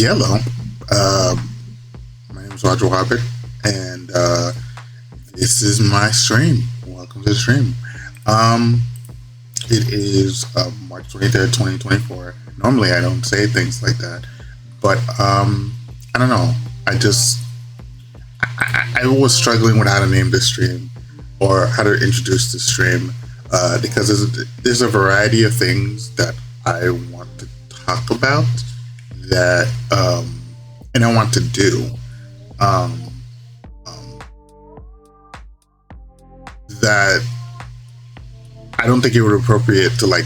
Hello. My name is Roger Robert, and this is my stream. Welcome to the stream. Um, it is March 23rd, 2024. Normally, I don't say things like that, but I don't know. I was struggling with how to name this stream or how to introduce this stream because there's a variety of things that I want to talk about that and I want to do um, um, that I don't think it would be appropriate to like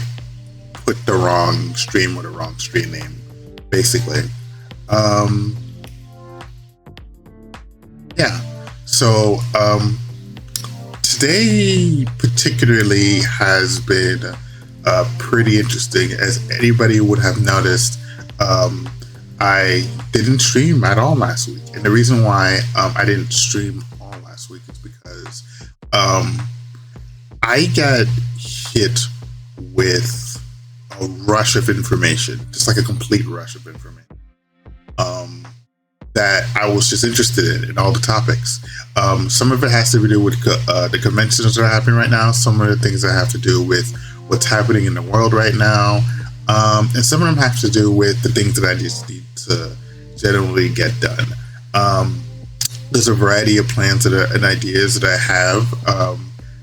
put the wrong stream or the wrong stream name, basically. Um, yeah. So today particularly has been pretty interesting, as anybody would have noticed. I didn't stream at all last week, and the reason why I didn't stream all last week is because I got hit with a rush of information, just like a complete rush of information. Um, that I was just interested in all the topics. Some of it has to do with the conventions that are happening right now. Some of the things that have to do with what's happening in the world right now. And some of them have to do with the things that I just need to generally get done. There's a variety of plans and ideas that I have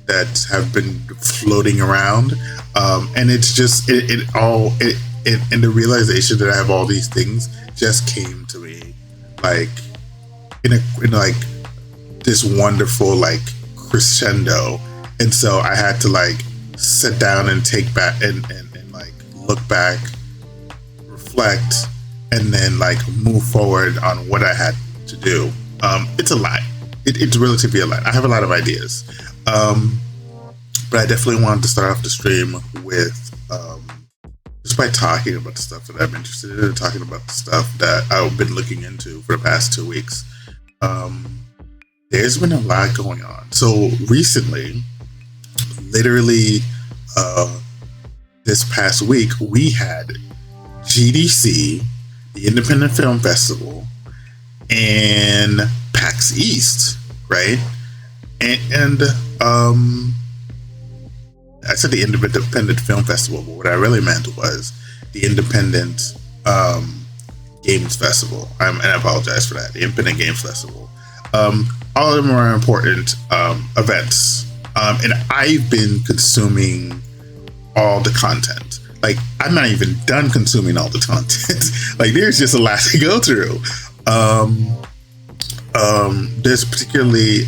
that have been floating around. And it's just, and the realization that I have all these things just came to me like in like this wonderful like crescendo. And so I had to like sit down and take back and like look back, reflect, and then like move forward on what I had to do. It's a lot. It's relatively a lot. I have a lot of ideas. But I definitely wanted to start off the stream with just by talking about the stuff that I'm interested in and talking about the stuff that I've been looking into for the past 2 weeks. There's been a lot going on. So recently, literally this past week, we had GDC, the Independent Film Festival, and PAX East, right? And I said the Independent Film Festival, but what I really meant was the Independent Games Festival. And I apologize for that. The Independent Games Festival. All of them are important events. And I've been consuming all the content. Like, I'm not even done consuming all the content. Like, there's just a lot to go through. There's particularly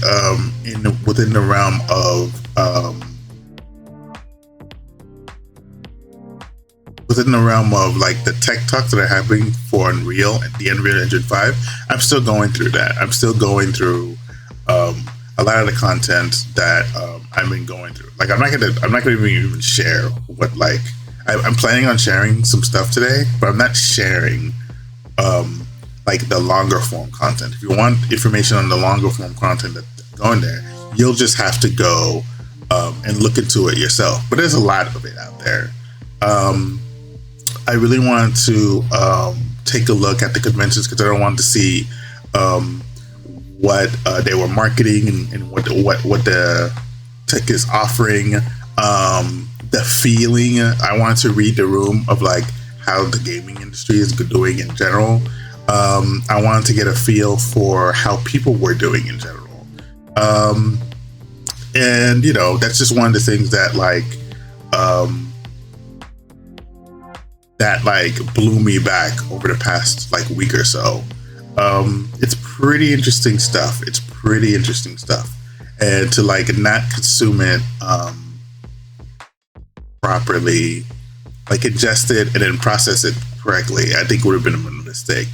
within the realm of like the tech talks that are happening for Unreal and the Unreal Engine 5. I'm still going through that. I'm still going through a lot of the content that I've been going through. Like, I'm not gonna even share what like I'm planning on sharing some stuff today, but I'm not sharing like the longer form content. If you want information on the longer form content that's going there, you'll just have to go and look into it yourself. But there's a lot of it out there. I really wanted to take a look at the conventions because I don't want to see what they were marketing and what the tech is offering. The feeling, I wanted to read the room of like how the gaming industry is doing in general. I wanted to get a feel for how people were doing in general. And you know, that's just one of the things that blew me back over the past like week or so. It's pretty interesting stuff. And to like not consume it properly, like ingest it and then process it correctly, I think would have been a mistake.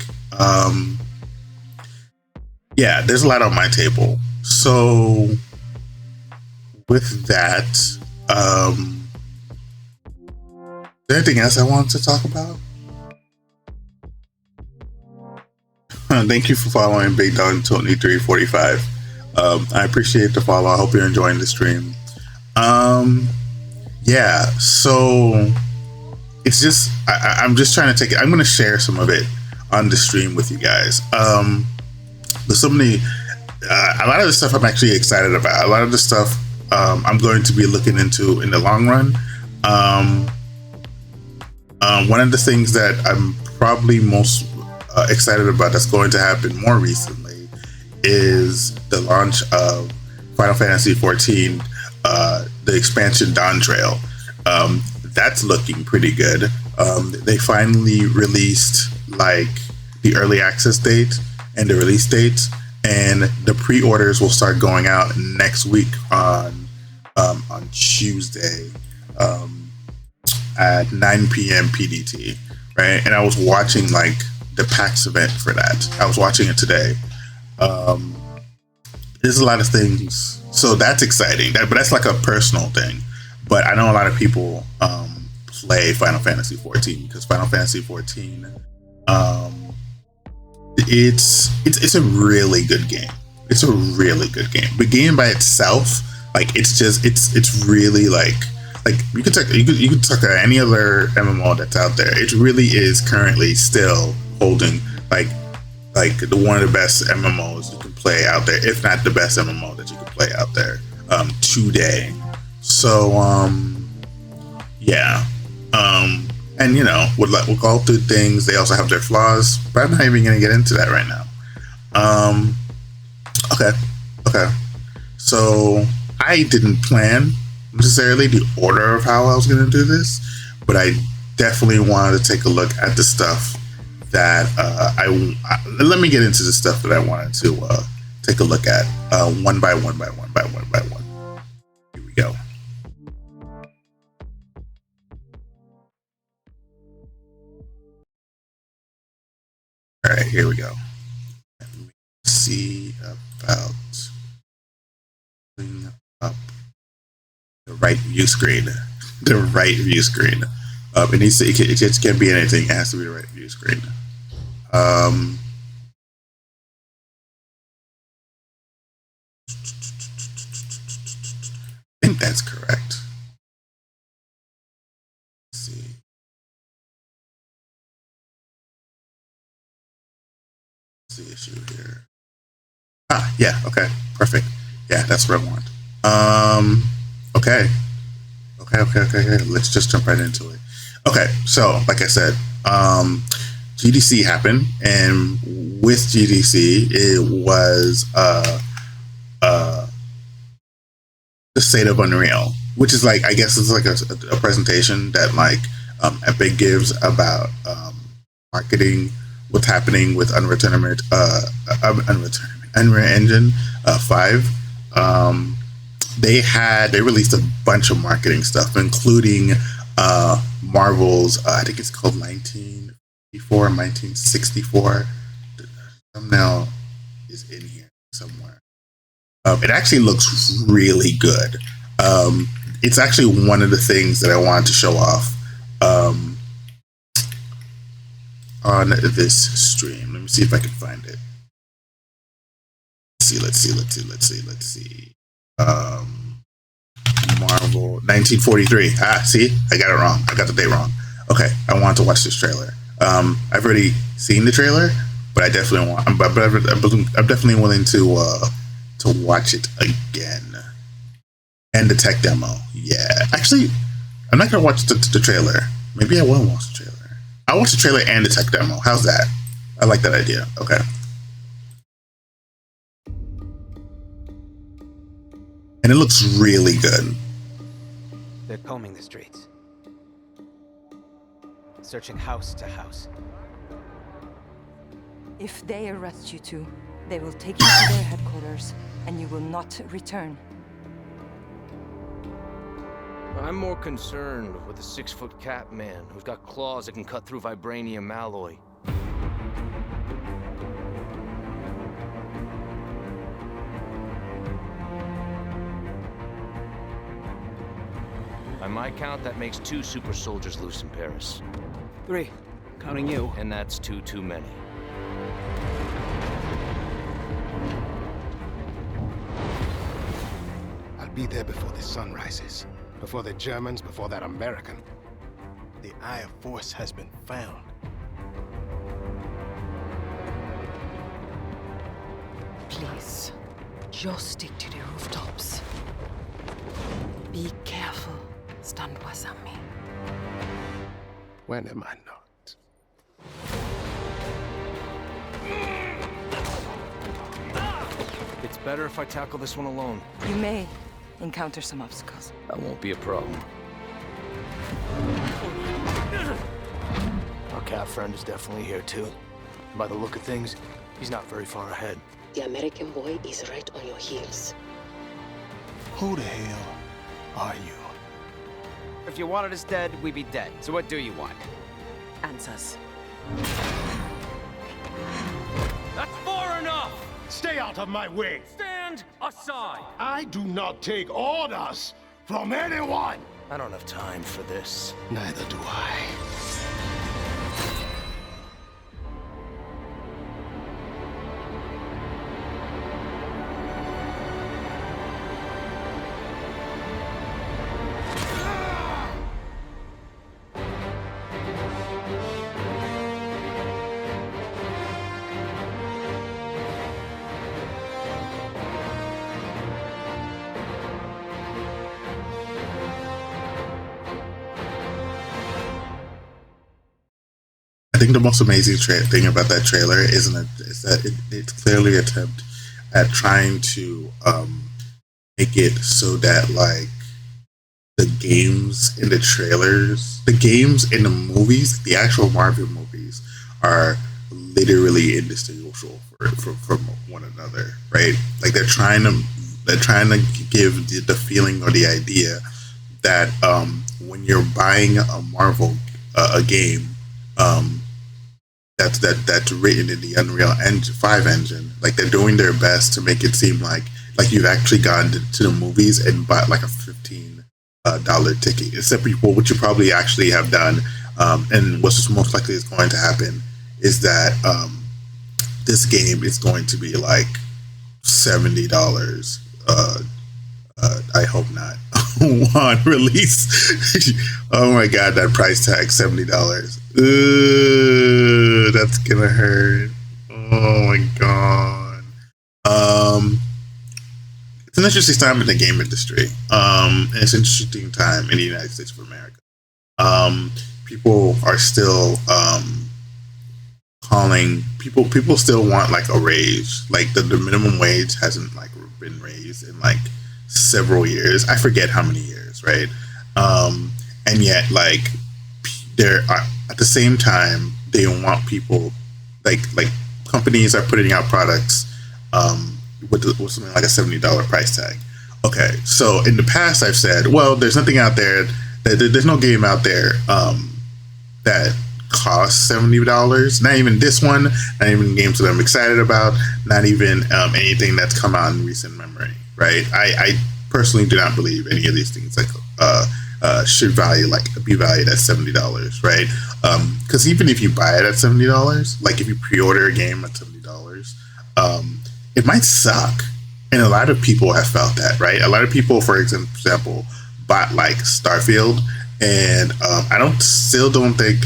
Yeah, there's a lot on my table. So with that, is there anything else I want to talk about? Thank you for following Big Dog Tony 345. I appreciate the follow. I hope you're enjoying the stream. Yeah, so it's just I'm just trying to take it. I'm going to share some of it on the stream with you guys. There's so many, a lot of the stuff I'm actually excited about. A lot of the stuff I'm going to be looking into in the long run. One of the things that I'm probably most excited about that's going to happen more recently is the launch of Final Fantasy XIV, the expansion Dawntrail. That's looking pretty good. They finally released like the early access date and the release date, and the pre-orders will start going out next week on Tuesday at 9 p.m. PDT, right? And I was watching like the PAX event for that. I was watching it today. There's a lot of things, so that's exciting. But that's like a personal thing. But I know a lot of people play Final Fantasy XIV because Final Fantasy XIV, it's a really good game. It's a really good game. The game by itself, like it's really like you could talk any other MMO that's out there. It really is currently still holding like the one of the best MMOs you can play out there, if not the best MMO that you can play out there today. So yeah. And you know, with all good things, they also have their flaws, but I'm not even gonna get into that right now. Okay. So I didn't plan necessarily the order of how I was gonna do this, but I definitely wanted to take a look at the stuff that let me get into the stuff that I wanted to take a look at one by one. Here we go. All right, here we go. Let me see about putting up the right view screen. The right view screen. It just can't be anything. It has to be the right view screen. I think that's correct. Let's see. What's the issue here? Yeah, okay, perfect. Yeah, that's what I want. Okay. Let's just jump right into it. Okay, so like I said, GDC happened, and with GDC, it was the State of Unreal, which is like, I guess it's like a presentation that like Epic gives about marketing, what's happening with Unreal Engine 5. They released a bunch of marketing stuff, including Marvel's I think it's called 1964. The thumbnail is in here somewhere. It actually looks really good. It's actually one of the things that I wanted to show off on this stream. Let me see if I can find it. Let's see. Marvel 1943. See, I got it wrong. I got the day wrong. Okay, I wanted to watch this trailer. I've already seen the trailer, but I definitely want. I'm definitely willing to watch it again. And the tech demo. Yeah, actually, I'm not gonna watch the trailer. Maybe I will watch the trailer. I'll watch the trailer and the tech demo. How's that? I like that idea. Okay. And it looks really good. They're combing the streets, searching house to house. If they arrest you two, they will take you to their headquarters, and you will not return. I'm more concerned with the 6-foot cat man who's got claws that can cut through vibranium alloy. By my count, that makes 2 super soldiers loose in Paris. 3, counting you. And that's 2 too many. I'll be there before the sun rises. Before the Germans, before that American. The Eye of Force has been found. Please, just stick to the rooftops. Be careful, Stanguasami. When am I not? It's better if I tackle this one alone. You may encounter some obstacles. That won't be a problem. Our cat friend is definitely here too. By the look of things, he's not very far ahead. The American boy is right on your heels. Who the hell are you? If you wanted us dead, we'd be dead. So what do you want? Answers. That's far enough! Stay out of my way! Stand aside! I do not take orders from anyone! I don't have time for this. Neither do I. I think the most amazing thing about that trailer is that it's clearly an attempt at trying to make it so that like the games in the trailers, the games in the movies, the actual Marvel movies are literally indistinguishable from one another, right? Like they're trying to give the feeling or the idea that when you're buying a Marvel a game that's written in the Unreal Engine 5 engine, like they're doing their best to make it seem like you've actually gone to the movies and bought like a $15 ticket. Except what you probably actually have done, and what's most likely is going to happen, is that this game is going to be like $70. I hope not. On release. Oh my god, that price tag, $70. Ooh, that's gonna hurt. Oh my god. It's an interesting time in the game industry. And it's an interesting time in the United States of America. People are still people still want like a raise. Like the minimum wage hasn't like been raised in like several years. I forget how many years, right? And yet like there are, at the same time, they want people like companies are putting out products with something like a $70 price tag. Okay, so in the past I've said, well, there's nothing out there, there's no game out there that costs $70. Not even this one, not even games that I'm excited about, not even anything that's come out in recent memory, right? I personally do not believe any of these things like should be valued at $70, right? Because even if you buy it at $70, like if you pre-order a game at $70, it might suck, and a lot of people have felt that, right? A lot of people, for example, bought like Starfield, and I still don't think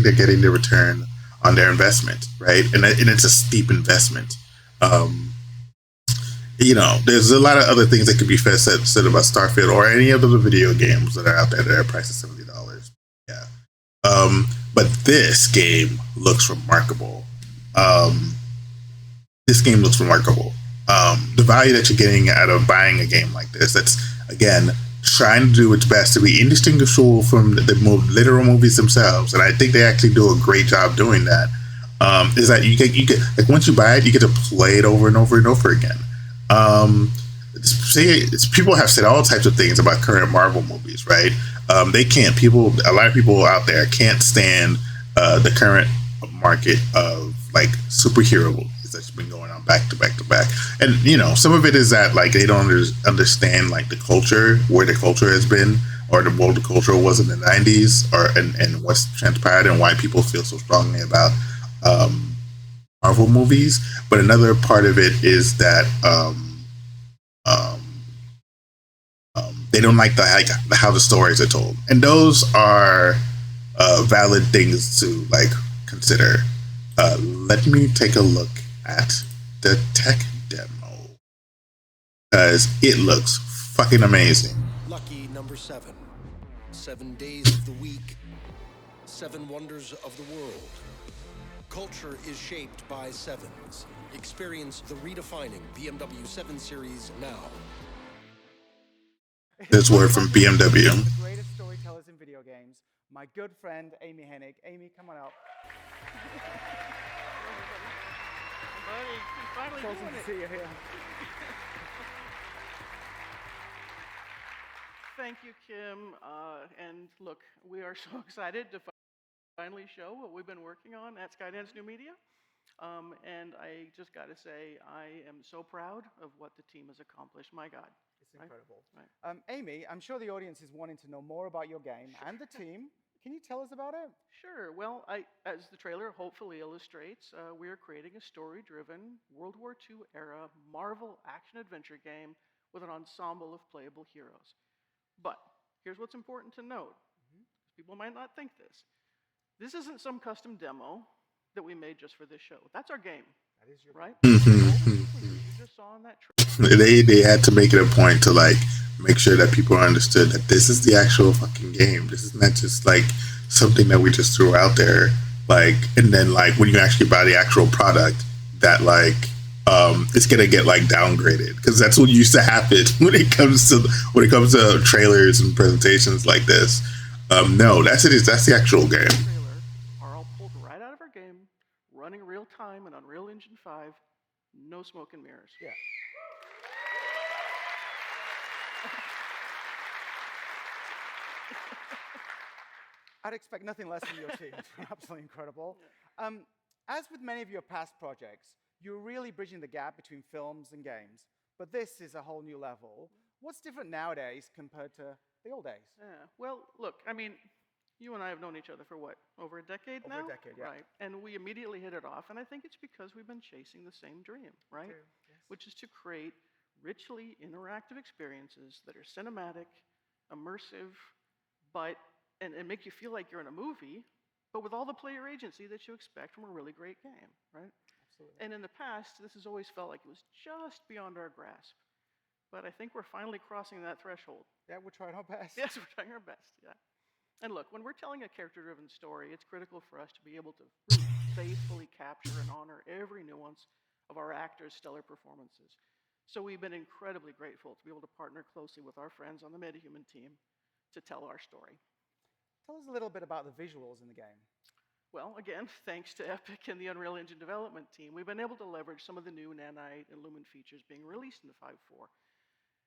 they're getting the return on their investment, right? And it's a steep investment. You know, there's a lot of other things that could be said about Starfield or any of the video games that are out there that are priced at $70. Yeah. But this game looks remarkable. The value that you're getting out of buying a game like this, that's, again, trying to do its best to be indistinguishable from the literal movies themselves. And I think they actually do a great job doing that. Is that you get like once you buy it, you get to play it over and over and over again. People have said all types of things about current Marvel movies, right? A lot of people out there can't stand the current market of like superhero movies that's been going on back to back to back. And you know, some of it is that like they don't understand like the culture, where the culture has been, or the world the culture was in the 90s, and what's transpired and why people feel so strongly about Marvel movies. But another part of it is that they don't like how the stories are told, and those are valid things to like consider. Let me take a look at the tech demo. because it looks fucking amazing. Lucky number 7. 7 days of the week. 7 wonders of the world. Culture is shaped by sevens. Experience the redefining BMW 7 Series now. This word from BMW. The greatest storytellers in video games, my good friend Amy Hennig. Amy, come on up. Buddy, you're finally Awesome doing to it. see you here. Thank you, Kim. And look, we are so excited to finally show what we've been working on at Skydance New Media. And I just got to say, I am so proud of what the team has accomplished. My God. It's incredible. Right. Amy, I'm sure the audience is wanting to know more about your game and the team. Can you tell us about it? Sure. Well, as the trailer hopefully illustrates, we are creating a story-driven World War II era Marvel action-adventure game with an ensemble of playable heroes. But here's what's important to note. People might not think this. This isn't some custom demo that we made just for this show. That's our game. That is your right? Mhm. You just saw in that trailer. They had to make it a point to like make sure that people understood that this is the actual fucking game. This is not just like something that we just threw out there. Like, and then like when you actually buy the actual product, that like it's gonna get like downgraded because that's what used to happen when it comes to trailers and presentations like this. No, that's it. That's the actual game. Trailer are all pulled right out of our game, running real time in Unreal Engine 5. No smoke and mirrors. Yeah. I'd expect nothing less from your team. It's absolutely incredible. As with many of your past projects, you're really bridging the gap between films and games. But this is a whole new level. What's different nowadays compared to the old days? Yeah. Well, look, I mean, you and I have known each other for what, over a decade now? Over a decade, yeah. Right. And we immediately hit it off. And I think it's because we've been chasing the same dream, right? True, yes. Which is to create richly interactive experiences that are cinematic, immersive, and make you feel like you're in a movie, but with all the player agency that you expect from a really great game, right? Absolutely. And in the past, this has always felt like it was just beyond our grasp. But I think we're finally crossing that threshold. Yeah, we're trying our best. Yes, we're trying our best, yeah. And look, when we're telling a character-driven story, it's critical for us to be able to really faithfully capture and honor every nuance of our actors' stellar performances. So we've been incredibly grateful to be able to partner closely with our friends on the MetaHuman team to tell our story. Tell us a little bit about the visuals in the game. Well, again, thanks to Epic and the Unreal Engine development team, we've been able to leverage some of the new Nanite and Lumen features being released in the 5.4.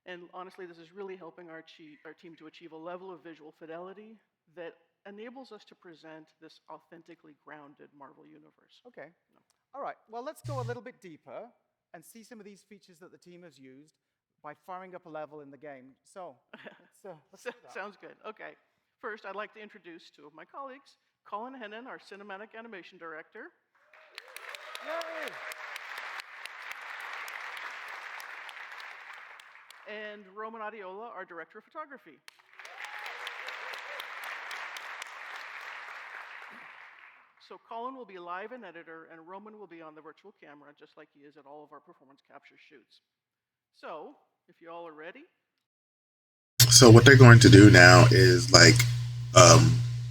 And honestly, this is really helping our team to achieve a level of visual fidelity that enables us to present this authentically grounded Marvel universe. Okay. All right. Well, let's go a little bit deeper and see some of these features that the team has used by firing up a level in the game. So, let's do that. Sounds good. Okay. First, I'd like to introduce two of my colleagues, Colin Hennon, our cinematic animation director. Yay! And Roman Adiola, our director of photography. So Colin will be live and editor, and Roman will be on the virtual camera, just like he is at all of our performance capture shoots. So, if you all are ready. So what they're going to do now is like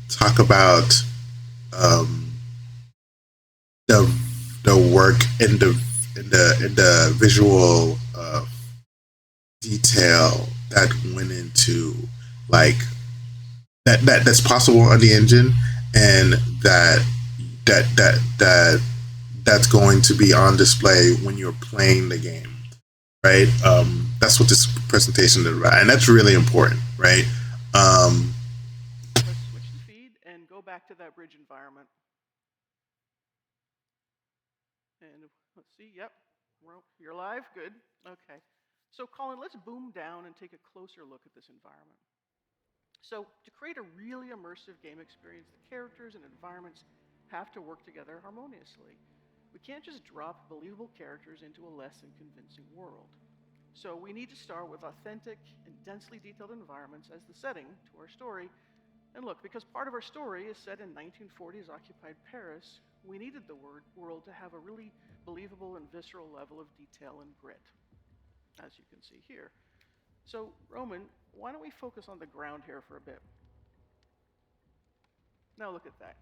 talk about the work in the visual detail that went into like that's possible on the engine, and that's going to be on display when you're playing the game, right? That's what this presentation is about, and that's really important, right? Let's switch the feed and go back to that bridge environment. And let's see, yep, you're live, good, okay. So Colin, let's boom down and take a closer look at this environment. So to create a really immersive game experience, the characters and environments have to work together harmoniously. We can't just drop believable characters into a less than convincing world. So we need to start with authentic and densely detailed environments as the setting to our story. And look, because part of our story is set in 1940s occupied Paris, we needed the world to have a really believable and visceral level of detail and grit. as you can see here. So, Roman, why don't we focus on the ground here for a bit? Now look at that.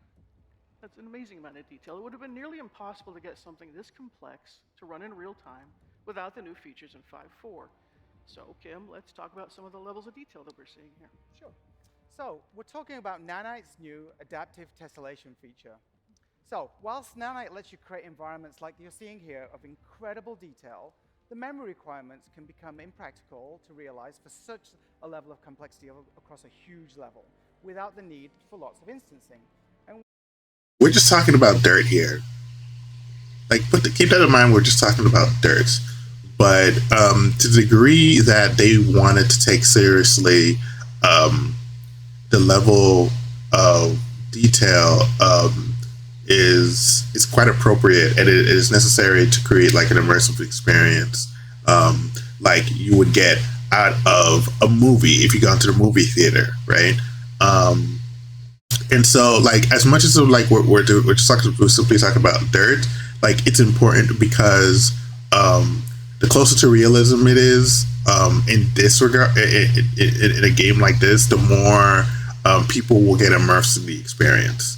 That's an amazing amount of detail. It would have been nearly impossible to get something this complex to run in real time without the new features in 5.4. So, Kim, let's talk about some of the levels of detail that we're seeing here. Sure. So, we're talking about Nanite's new adaptive tessellation feature. So, whilst Nanite lets you create environments like you're seeing here of incredible detail, the memory requirements can become impractical to realize for such a level of complexity across a huge level, without the need for lots of instancing. And we're just talking about dirt here. Like, keep that in mind. We're just talking about dirt, but to the degree that they wanted to take seriously the level of detail is quite appropriate, and it is necessary to create like an immersive experience, like you would get out of a movie if you go into the movie theater, right? And so, like, as much as like we're simply talking about dirt, like it's important because the closer to realism it is in this regard, in a game like this, the more people will get immersed in the experience.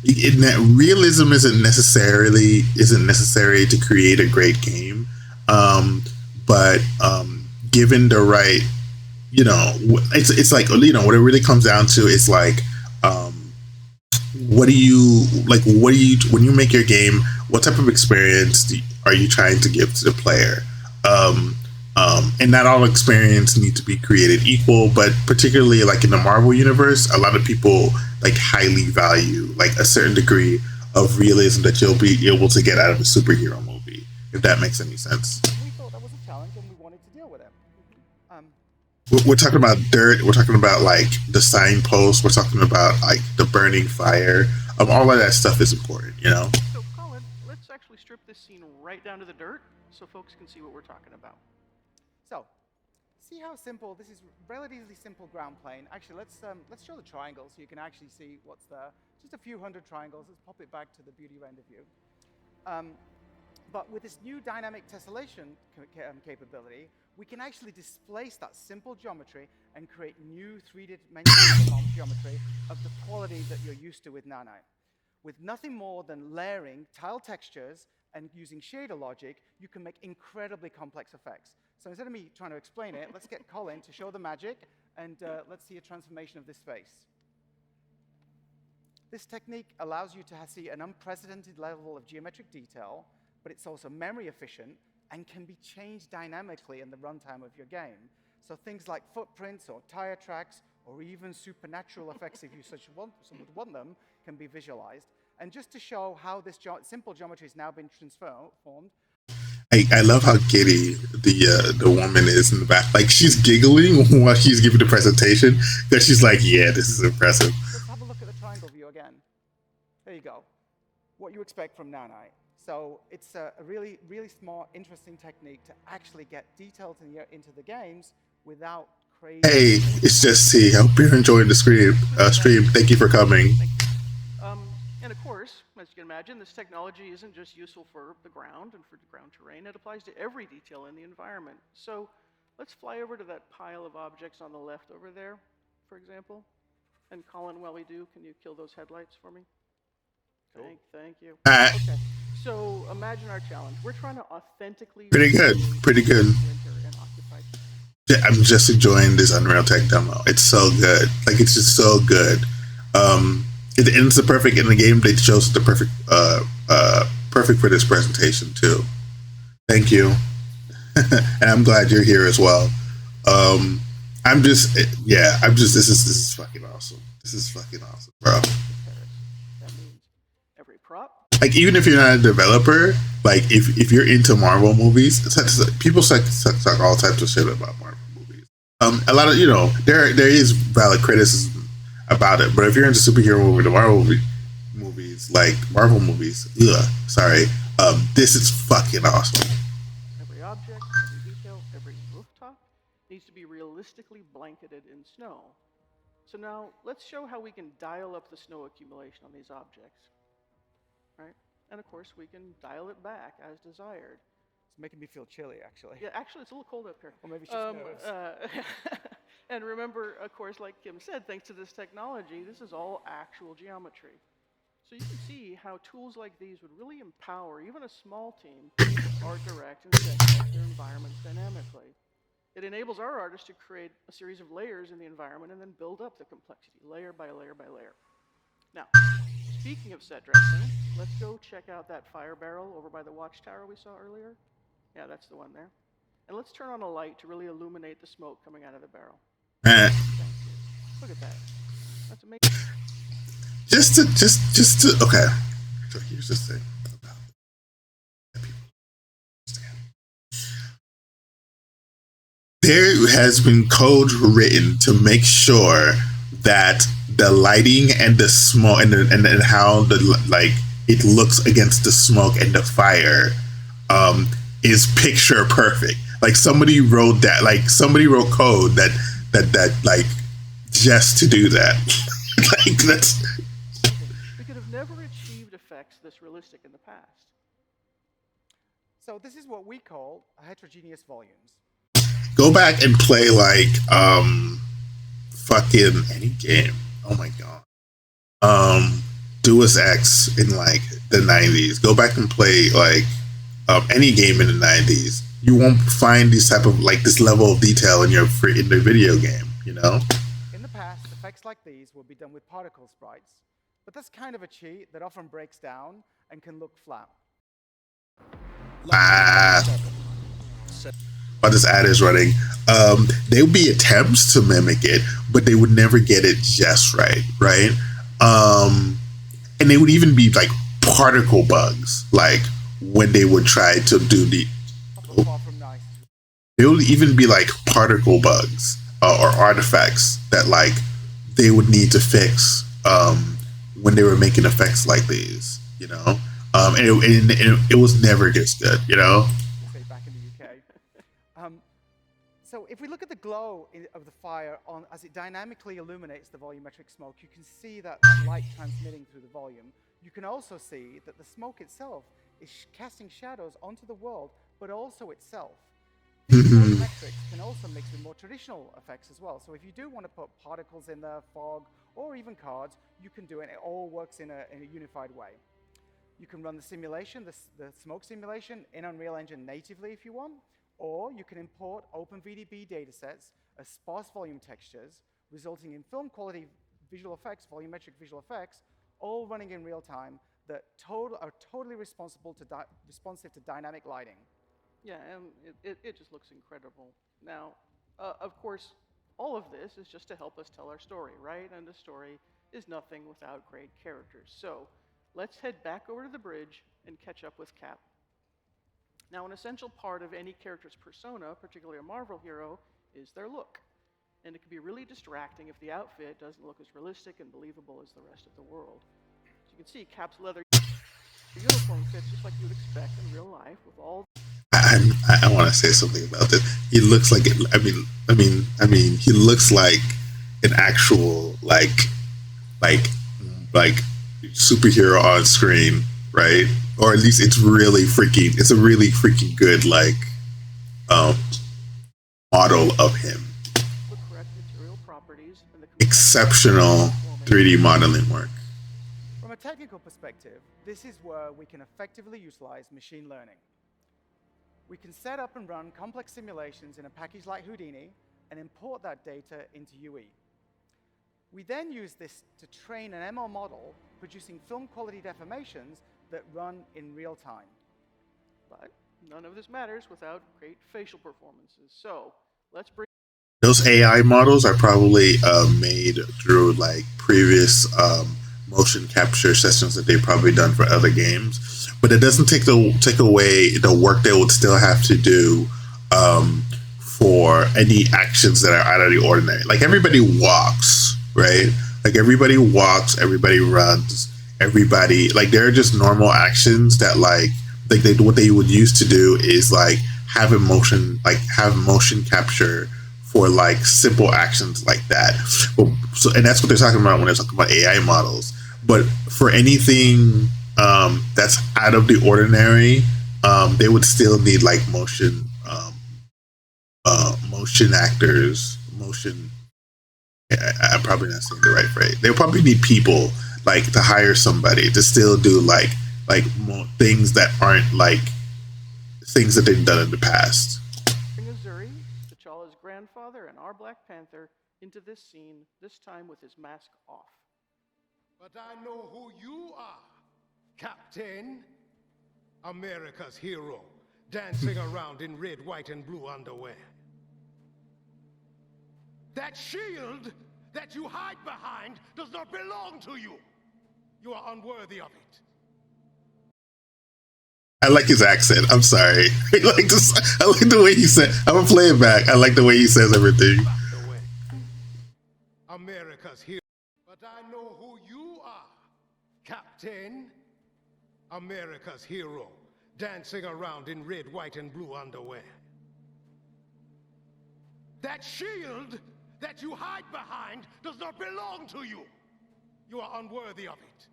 Realism isn't necessary to create a great game, but given the right, it's like, what it really comes down to is like, when you make your game, what type of experience are you trying to give to the player? And not all experience need to be created equal, but particularly like in the Marvel universe, a lot of people like highly value like a certain degree of realism that you'll be able to get out of a superhero movie, if that makes any sense. we thought that was a challenge and we wanted to deal with it. We're talking about dirt. We're talking about like the signposts. We're talking about like the burning fire. All of that stuff is important, So, Colin, let's actually strip this scene right down to the dirt so folks can see what we're talking about. So, see how simple this is? Relatively simple ground plane. Actually, let's show the triangle so you can actually see what's there. Just a few hundred triangles. Let's pop it back to the beauty render view. But with this new dynamic tessellation capability, we can actually displace that simple geometry and create new three-dimensional geometry of the quality that you're used to with Nanite. With nothing more than layering tile textures and using shader logic, you can make incredibly complex effects. So instead of me trying to explain it, let's get Colin to show the magic, and let's see a transformation of this face. This technique allows you to see an unprecedented level of geometric detail, but it's also memory efficient and can be changed dynamically in the runtime of your game. So things like footprints or tire tracks or even supernatural effects, if you would want them, can be visualized. And just to show how this simple geometry has now been transformed. I love how giddy the woman is in the back. Like, she's giggling while she's giving the presentation because she's like, yeah, this is impressive. Let's have a look at the triangle view again. There you go. What you expect from Nanite. So it's a really, really smart, interesting technique to actually get details into the games without crazy... Hey, it's just T. Hope you're enjoying the stream. Thank you for coming. Thank you. And of course, as you can imagine, this technology isn't just useful for the ground and for the ground terrain. It applies to every detail in the environment. So let's fly over to that pile of objects on the left over there, for example. And Colin, while we do, can you kill those headlights for me? Cool. Thank you. Okay. So imagine our challenge. We're trying to authentically... Pretty good. Yeah, I'm just enjoying this Unreal Tech demo. It's so good. Like, it's just so good. It's the perfect in the game. They chose the perfect for this presentation too. Thank you, and I'm glad you're here as well. This is fucking awesome. This is fucking awesome, bro. That means every prop. Like, even if you're not a developer, like if you're into Marvel movies, people talk all types of shit about Marvel movies. A lot of there is valid criticism about it, but if you're into superhero movie, the Marvel movies, this is fucking awesome. Every object, every detail, every rooftop needs to be realistically blanketed in snow. So now let's show how we can dial up the snow accumulation on these objects, right? And of course we can dial it back as desired. It's making me feel chilly, actually. Yeah, actually, it's a little cold up here. Or maybe it's just nerves. And remember, of course, like Kim said, thanks to this technology, this is all actual geometry. So you can see how tools like these would really empower even a small team to art, direct, and set their environments dynamically. It enables our artists to create a series of layers in the environment and then build up the complexity, layer by layer by layer. Now, speaking of set dressing, let's go check out that fire barrel over by the watchtower we saw earlier. Yeah, that's the one there. And let's turn on a light to really illuminate the smoke coming out of the barrel. Thank you. Look at that. That's amazing. Just to, okay. So here's the thing about there has been code written to make sure that the lighting and the smoke and how the like it looks against the smoke and the fire is picture perfect. Like somebody wrote that, like somebody wrote code that like just to do that. Like that's. We could have never achieved effects this realistic in the past. So this is what we call heterogeneous volumes. Go back and play like fucking any game. Oh my god. Deus Ex in like the 90s. Go back and play like any game in the 90s. You won't find these type of like this level of detail in the video game, you know? In the past, effects like these would be done with particle sprites, but that's kind of a cheat that often breaks down and can look flat. While this ad is running, there would be attempts to mimic it, but they would never get it just right? And they would even be like particle bugs, like when they would try to do the. There would even be like particle bugs or artifacts that like they would need to fix when they were making effects like these, you know. And it was never this good, you know. Back in the UK. So if we look at the glow of the fire as it dynamically illuminates the volumetric smoke, you can see that light transmitting through the volume. You can also see that the smoke itself is casting shadows onto the world, but also itself. These volumetrics can also mix with more traditional effects as well. So if you do want to put particles in there, fog, or even cards, you can do it. It all works in a unified way. You can run the simulation, the smoke simulation, in Unreal Engine natively if you want, or you can import OpenVDB datasets as sparse volume textures, resulting in film quality visual effects, volumetric visual effects, all running in real time that are totally responsive to dynamic lighting. Yeah, and it just looks incredible. Now, of course, all of this is just to help us tell our story, right? And the story is nothing without great characters. So let's head back over to the bridge and catch up with Cap. Now, an essential part of any character's persona, particularly a Marvel hero, is their look. And it can be really distracting if the outfit doesn't look as realistic and believable as the rest of the world. So you can see Cap's leather uniform fits just like you would expect in real life with all. I want to say something about this. He looks like it. I mean, he looks like an actual like superhero on screen, right? Or at least it's a really freaking good like model of him. The correct material properties and the exceptional 3D modeling work. From a technical perspective, this is where we can effectively utilize machine learning. We can set up and run complex simulations in a package like Houdini and import that data into UE. We then use this to train an ML model producing film quality deformations that run in real time. But none of this matters without great facial performances. So let's bring. Those AI models are probably made through like previous motion capture sessions that they've probably done for other games, but it doesn't take away the work they would still have to do for any actions that are out of the ordinary. Like everybody walks, right? Like everybody walks, everybody runs, everybody like there are just normal actions that what they would used to do is like have motion capture for like simple actions like that. And that's what they're talking about when they're talking about AI models. But for anything that's out of the ordinary, they would still need like motion actors, I'm probably not saying the right phrase. They'll probably need people like to hire somebody to still do like things that aren't like things that they've done in the past. Bring Azuri, T'Challa's grandfather and our Black Panther, into this scene, this time with his mask off. But I know who you are, Captain. America's hero, dancing around in red, white, and blue underwear. That shield that you hide behind does not belong to you. You are unworthy of it. I like his accent. I'm sorry. I like the way he said. I'm gonna play it back. I like the way he says everything. America's hero. But I know who you are, Captain. America's hero, dancing around in red, white, and blue underwear. That shield that you hide behind does not belong to you. You are unworthy of it.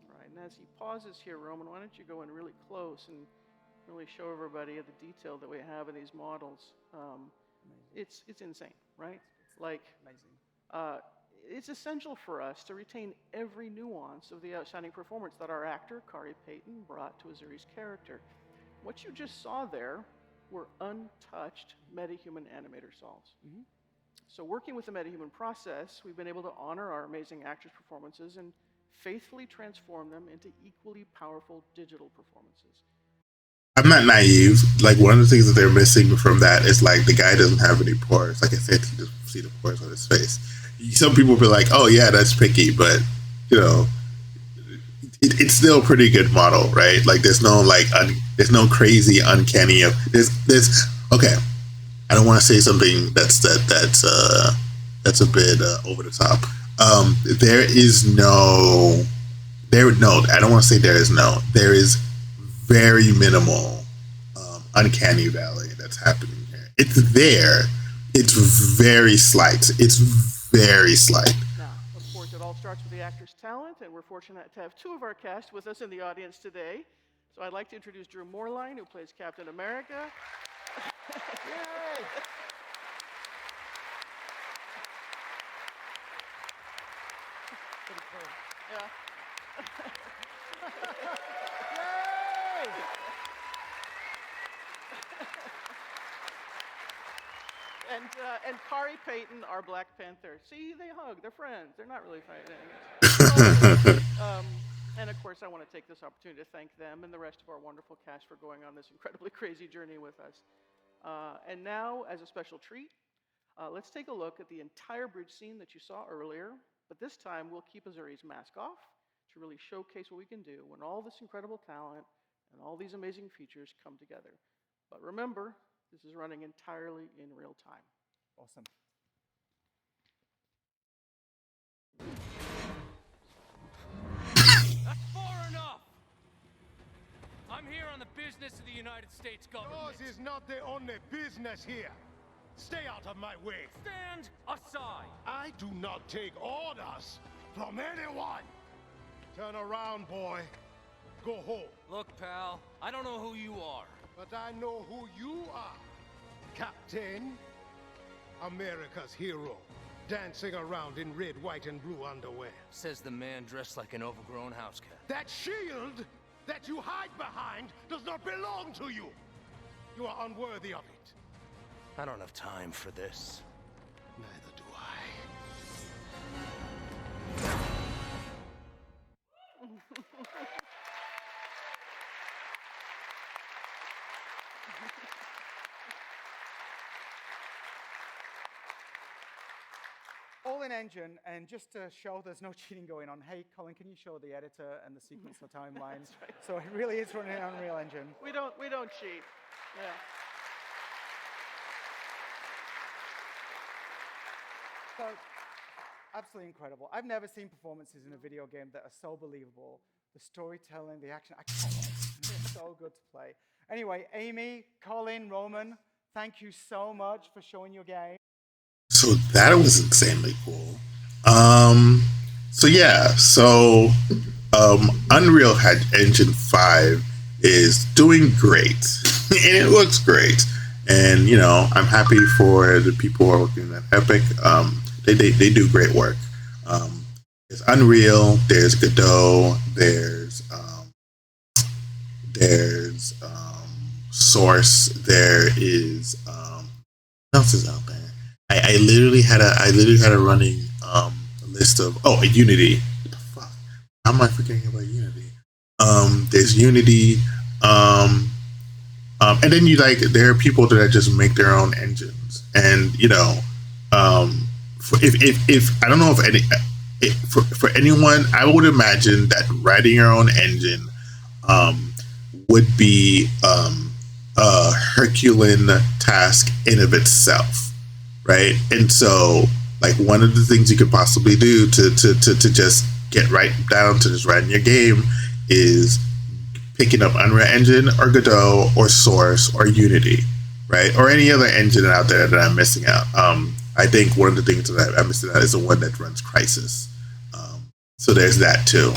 All right, and as he pauses here, Roman, why don't you go in really close and really show everybody the detail that we have in these models. It's insane, right? Like, amazing. It's essential for us to retain every nuance of the outstanding performance that our actor, Khary Payton, brought to Azuri's character. What you just saw there were untouched metahuman animator solves. Mm-hmm. So working with the metahuman process, we've been able to honor our amazing actors' performances and faithfully transform them into equally powerful digital performances. I'm not naive. Like, one of the things that they're missing from that is like the guy doesn't have any pores. Like I said, you just see the pores on his face. Some people will be like, "Oh yeah, that's picky," but you know, it's still a pretty good model, right? Like, there's no there's no crazy uncanny of there's okay. I don't want to say something that's a bit over the top. There is very minimal uncanny valley that's happening here. It's there. It's very slight. It's very slight. Now, of course, it all starts with the actor's talent, and we're fortunate to have two of our cast with us in the audience today. So I'd like to introduce Drew Moorline, who plays Captain America. Yay! Yeah. And Khary Payton, our Black Panther. See, they hug. They're friends. They're not really fighting. And of course, I want to take this opportunity to thank them and the rest of our wonderful cast for going on this incredibly crazy journey with us. And now, as a special treat, let's take a look at the entire bridge scene that you saw earlier. But this time, we'll keep Azuri's mask off to really showcase what we can do when all this incredible talent and all these amazing features come together. But remember, this is running entirely in real time. Awesome. That's far enough! I'm here on the business of the United States government. Yours is not the only business here. Stay out of my way. Stand aside! I do not take orders from anyone. Turn around, boy. Go home. Look, pal, I don't know who you are. But I know who you are. Captain. America's hero. Dancing around in red, white, and blue underwear. Says the man dressed like an overgrown house cat. That shield that you hide behind does not belong to you. You are unworthy of it. I don't have time for this. Neither do I. All in engine, and just to show there's no cheating going on, hey, Colin, can you show the editor and the sequencer timelines? Right. So it really is running on Unreal Engine. We don't cheat. Yeah. So, absolutely incredible. I've never seen performances in a video game that are so believable. The storytelling, the action, I can't wait. It's so good to play. Anyway, Amy, Colin, Roman, thank you so much for showing your game. So that was insanely cool. Unreal Engine 5 is doing great, and it looks great. And you know, I'm happy for the people who are working at Epic. They do great work. There's Unreal, there's Godot, there's Source, there is what else is out there? I literally had a running list of Unity. What the fuck? How am I forgetting about Unity? There's Unity, and then there are people that just make their own engines, and you know, if I don't know for anyone, I would imagine that writing your own engine would be a Herculean task in of itself, right? And so, like, one of the things you could possibly do to just get right down to just writing your game is picking up Unreal Engine or Godot or Source or Unity, right? Or any other engine out there that I'm missing out. I think one of the things that I'm missing out is the one that runs Crysis. So there's that too.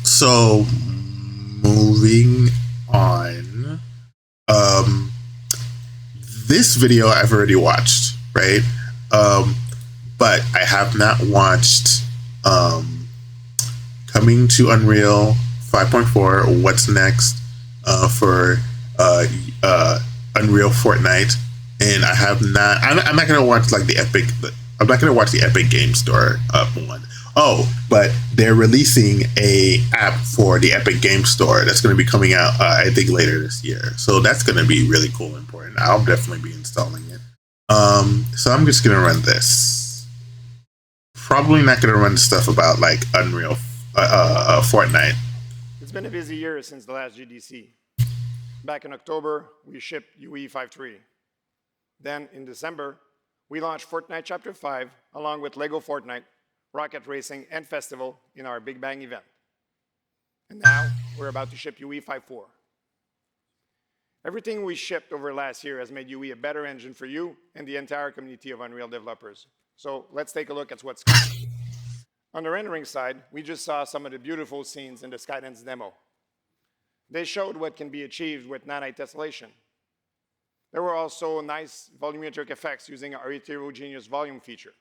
So moving on. This video I've already watched, right? But I have not watched coming to Unreal 5.4. What's next for Unreal Fortnite? And I have not. I'm not gonna watch like the Epic. I'm not gonna watch the Epic Game Store one. Oh, but they're releasing a app for the Epic Game Store that's going to be coming out, I think, later this year. So that's going to be really cool and important. I'll definitely be installing it. So I'm just going to run this. Probably not going to run stuff about like Unreal Fortnite. It's been a busy year since the last GDC. Back in October, we shipped UE 5.3. Then in December, we launched Fortnite Chapter 5 along with Lego Fortnite, Rocket Racing, and Festival in our Big Bang event. And now we're about to ship UE 5.4. Everything we shipped over last year has made UE a better engine for you and the entire community of Unreal developers. So let's take a look at what's coming. On the rendering side, we just saw some of the beautiful scenes in the Skydance demo. They showed what can be achieved with nanite tessellation. There were also nice volumetric effects using our heterogeneous volume feature.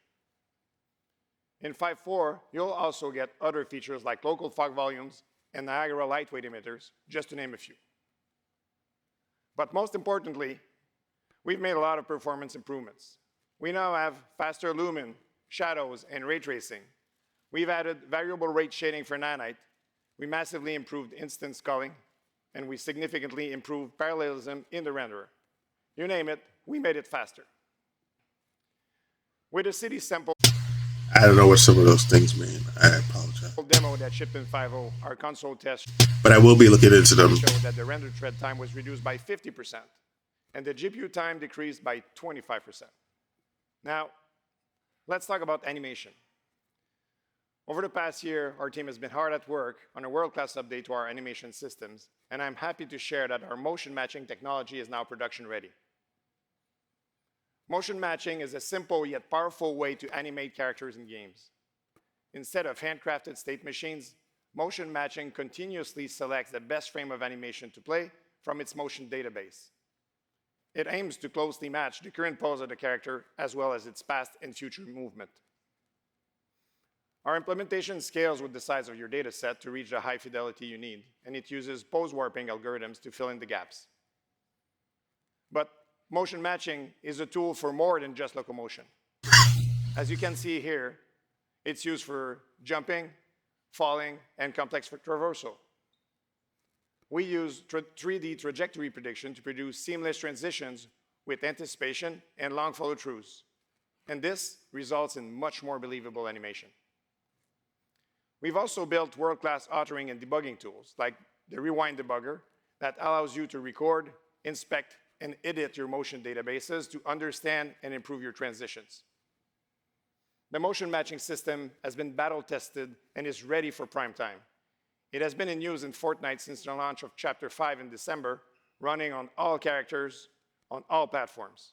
In 5.4, you'll also get other features like local fog volumes and Niagara lightweight emitters, just to name a few. But most importantly, we've made a lot of performance improvements. We now have faster lumen, shadows, and ray tracing. We've added variable rate shading for nanite. We massively improved instance culling, and we significantly improved parallelism in the renderer. You name it, we made it faster. With a city sample, I don't know what some of those things mean. I apologize. Demo that shipped in 5.0, our console test, but I will be looking into them. Showed that the render thread time was reduced by 50%, and the GPU time decreased by 25%. Now, let's talk about animation. Over the past year, our team has been hard at work on a world-class update to our animation systems, and I'm happy to share that our motion matching technology is now production ready. Motion matching is a simple yet powerful way to animate characters in games. Instead of handcrafted state machines, motion matching continuously selects the best frame of animation to play from its motion database. It aims to closely match the current pose of the character as well as its past and future movement. Our implementation scales with the size of your data set to reach the high fidelity you need, and it uses pose warping algorithms to fill in the gaps. But motion matching is a tool for more than just locomotion. As you can see here, it's used for jumping, falling, and complex traversal. We use 3D trajectory prediction to produce seamless transitions with anticipation and long follow-throughs. And this results in much more believable animation. We've also built world-class authoring and debugging tools, like the Rewind Debugger, that allows you to record, inspect, and edit your motion databases to understand and improve your transitions. The motion matching system has been battle tested and is ready for prime time. It has been in use in Fortnite since the launch of Chapter 5 in December, running on all characters, on all platforms.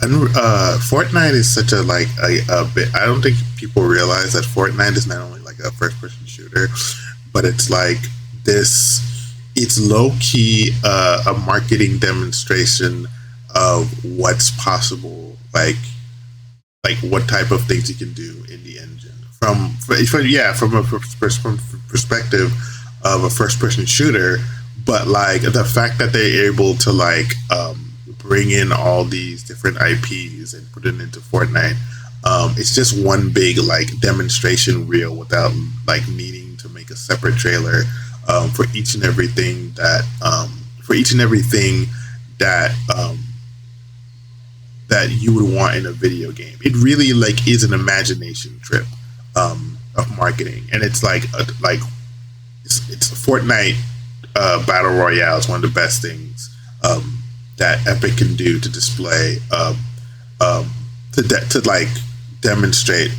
And Fortnite is such a bit. I don't think people realize that Fortnite is not only like a first-person shooter, but it's like it's low key a marketing demonstration of what's possible, like what type of things you can do in the engine from a perspective of a first person shooter. But like the fact that they're able to like bring in all these different IPs and put it into Fortnite, it's just one big like demonstration reel without like needing to make a separate trailer for each and everything that that you would want in a video game. It really like is an imagination trip of marketing, and it's like it's Fortnite Battle Royale is one of the best things that Epic can do to display to like demonstrate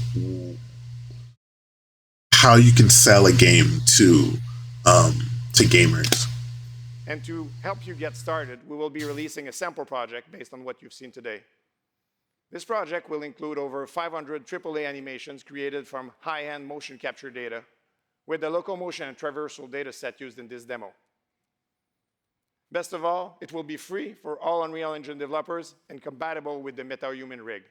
how you can sell a game to gamers. And to help you get started, we will be releasing a sample project based on what you've seen today. This project will include over 500 AAA animations created from high-end motion capture data with the locomotion and traversal data set used in this demo. Best of all, it will be free for all Unreal Engine developers and compatible with the MetaHuman rig.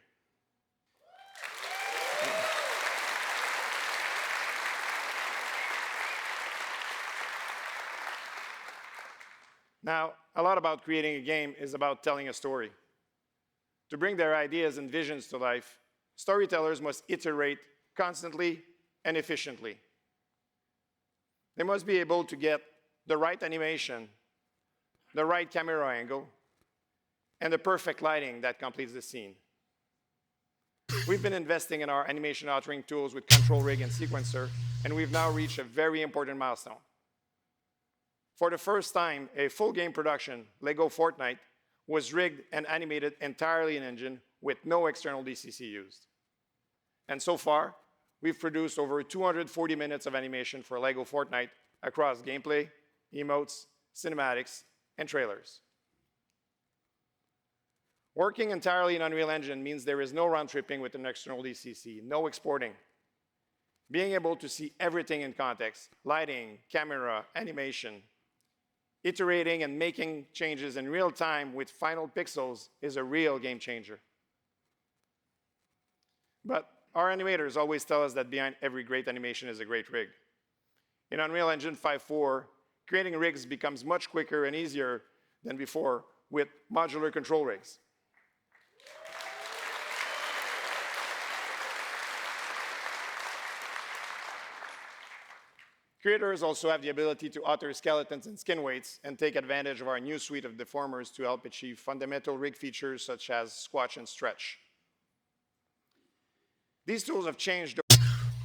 Now, a lot about creating a game is about telling a story. To bring their ideas and visions to life, storytellers must iterate constantly and efficiently. They must be able to get the right animation, the right camera angle, and the perfect lighting that completes the scene. We've been investing in our animation authoring tools with Control Rig and Sequencer, and we've now reached a very important milestone. For the first time, a full game production, LEGO Fortnite, was rigged and animated entirely in Engine with no external DCC used. And so far, we've produced over 240 minutes of animation for LEGO Fortnite across gameplay, emotes, cinematics, and trailers. Working entirely in Unreal Engine means there is no round-tripping with an external DCC, no exporting. Being able to see everything in context, lighting, camera, animation, iterating and making changes in real time with final pixels is a real game changer. But our animators always tell us that behind every great animation is a great rig. In Unreal Engine 5.4, creating rigs becomes much quicker and easier than before with modular control rigs. Creators also have the ability to author skeletons and skin weights and take advantage of our new suite of deformers to help achieve fundamental rig features such as squash and stretch. These tools have changed.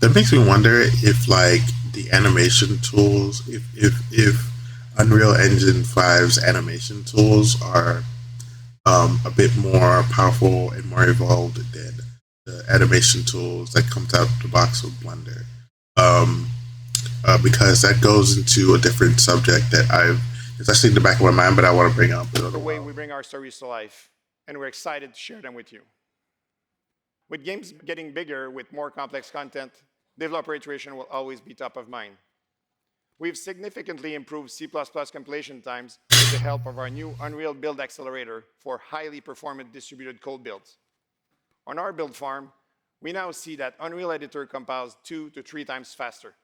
That makes me wonder if like the animation tools, if Unreal Engine 5's animation tools are a bit more powerful and more evolved than the animation tools that comes out the box with Blender. Because that goes into a different subject that it's actually in the back of my mind, but I want to bring up. The way we bring our stories to life, and we're excited to share them with you. With games getting bigger with more complex content, developer iteration will always be top of mind. We've significantly improved C++ compilation times with the help of our new Unreal Build Accelerator for highly performant distributed code builds. On our build farm, we now see that Unreal Editor compiles 2 to 3 times faster.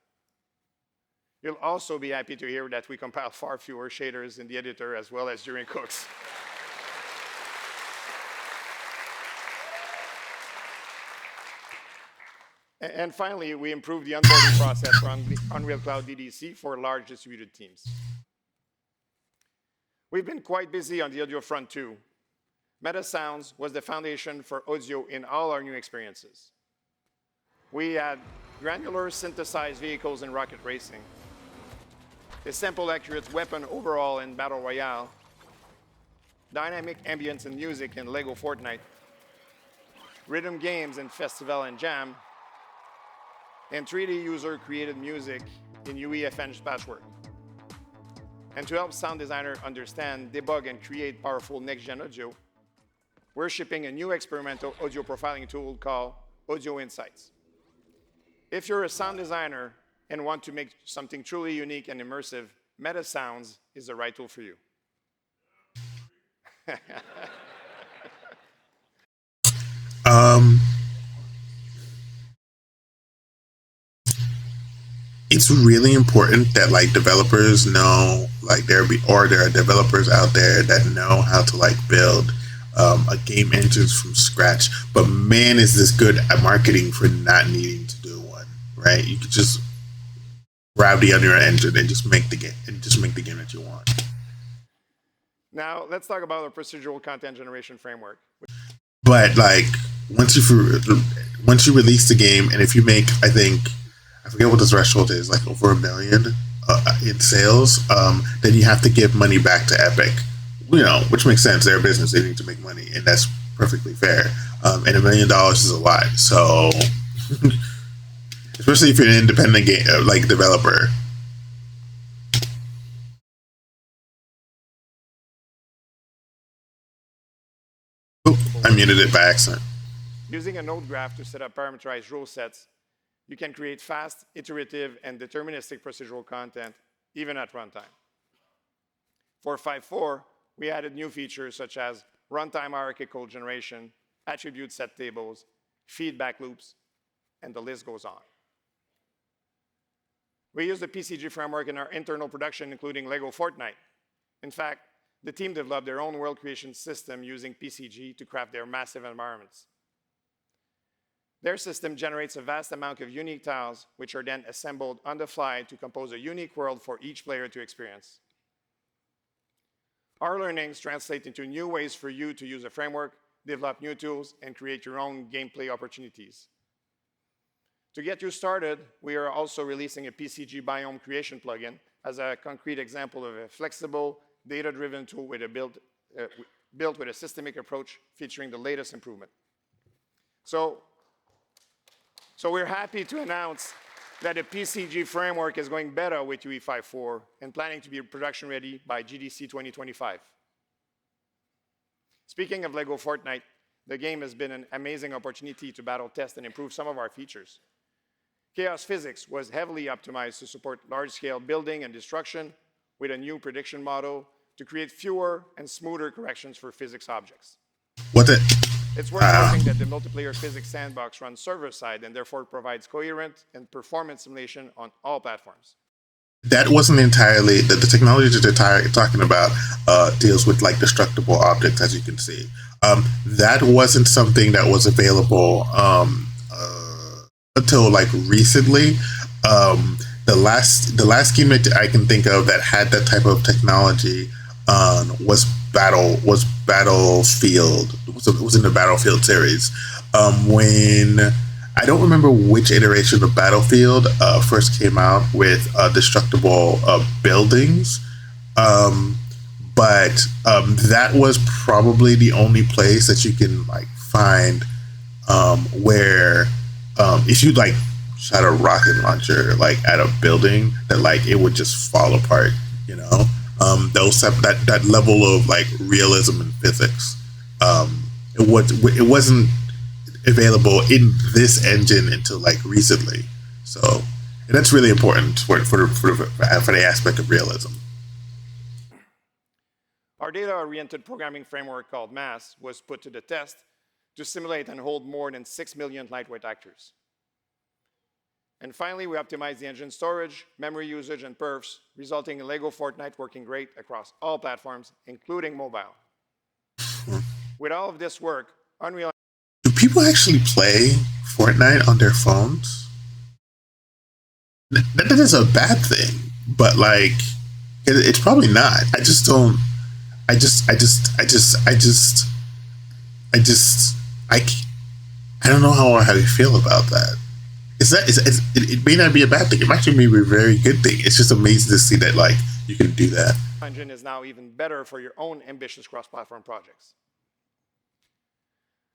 You'll also be happy to hear that we compile far fewer shaders in the editor as well as during cooks. And finally, we improved the onboarding process for Unreal Cloud DDC for large distributed teams. We've been quite busy on the audio front too. Meta Sounds was the foundation for audio in all our new experiences. We had granular synthesized vehicles in rocket racing, a sample accurate weapon overall in Battle Royale, dynamic ambience and music in LEGO Fortnite, rhythm games in Festival and Jam, and 3D user-created music in UEFN Patchwork. And to help sound designer understand, debug, and create powerful next-gen audio, we're shipping a new experimental audio profiling tool called Audio Insights. If you're a sound designer and want to make something truly unique and immersive, Meta Sounds is the right tool for you. It's really important that like developers know, like there are developers out there that know how to like build a game engines from scratch. But man, is this good at marketing for not needing to do one, right? You could just grab the Unreal Engine and just make the game that you want. Now let's talk about the procedural content generation framework. But like once you release the game, and if you make, I forget what the threshold is, like over 1 million in sales, then you have to give money back to Epic. You know, which makes sense. They're a business; they need to make money, and that's perfectly fair. And $1 million is a lot, so especially if you're an independent game like developer. I muted it by accident. Using a node graph to set up parameterized rule sets, you can create fast, iterative, and deterministic procedural content, even at runtime. For 5.4, we added new features such as runtime hierarchical generation, attribute set tables, feedback loops, and the list goes on. We use the PCG framework in our internal production, including LEGO Fortnite. In fact, the team developed their own world creation system using PCG to craft their massive environments. Their system generates a vast amount of unique tiles, which are then assembled on the fly to compose a unique world for each player to experience. Our learnings translate into new ways for you to use the framework, develop new tools, and create your own gameplay opportunities. To get you started, we are also releasing a PCG biome creation plugin as a concrete example of a flexible, data-driven tool with built with a systemic approach featuring the latest improvement. So we're happy to announce that the PCG framework is going beta with UE 5.4 and planning to be production ready by GDC 2025. Speaking of LEGO Fortnite, the game has been an amazing opportunity to battle test and improve some of our features. Chaos Physics was heavily optimized to support large-scale building and destruction with a new prediction model to create fewer and smoother corrections for physics objects. It's worth noting that the multiplayer physics sandbox runs server-side and therefore provides coherent and performance simulation on all platforms. That wasn't entirely, the technology that they're talking about deals with like destructible objects, as you can see. That wasn't something that was available until like recently. The last game that I can think of that had that type of technology was Battlefield. It was in the Battlefield series. When I don't remember which iteration of Battlefield first came out with destructible buildings, but that was probably the only place that you can like find where if you like shot a rocket launcher like at a building, that like it would just fall apart, you know. That level of like realism in physics, it wasn't available in this engine until like recently. So, and that's really important for the aspect of realism. Our data-oriented programming framework called MASS was put to the test to simulate and hold more than 6 million lightweight actors. And finally, we optimized the engine storage, memory usage, and perfs, resulting in LEGO Fortnite working great across all platforms, including mobile. With all of this work, Unreal... Do people actually play Fortnite on their phones? That is a bad thing, but like, it's probably not. I don't know how you feel about that. It may not be a bad thing. It might actually be a very good thing. It's just amazing to see that like you can do that. Engine is now even better for your own ambitious cross-platform projects.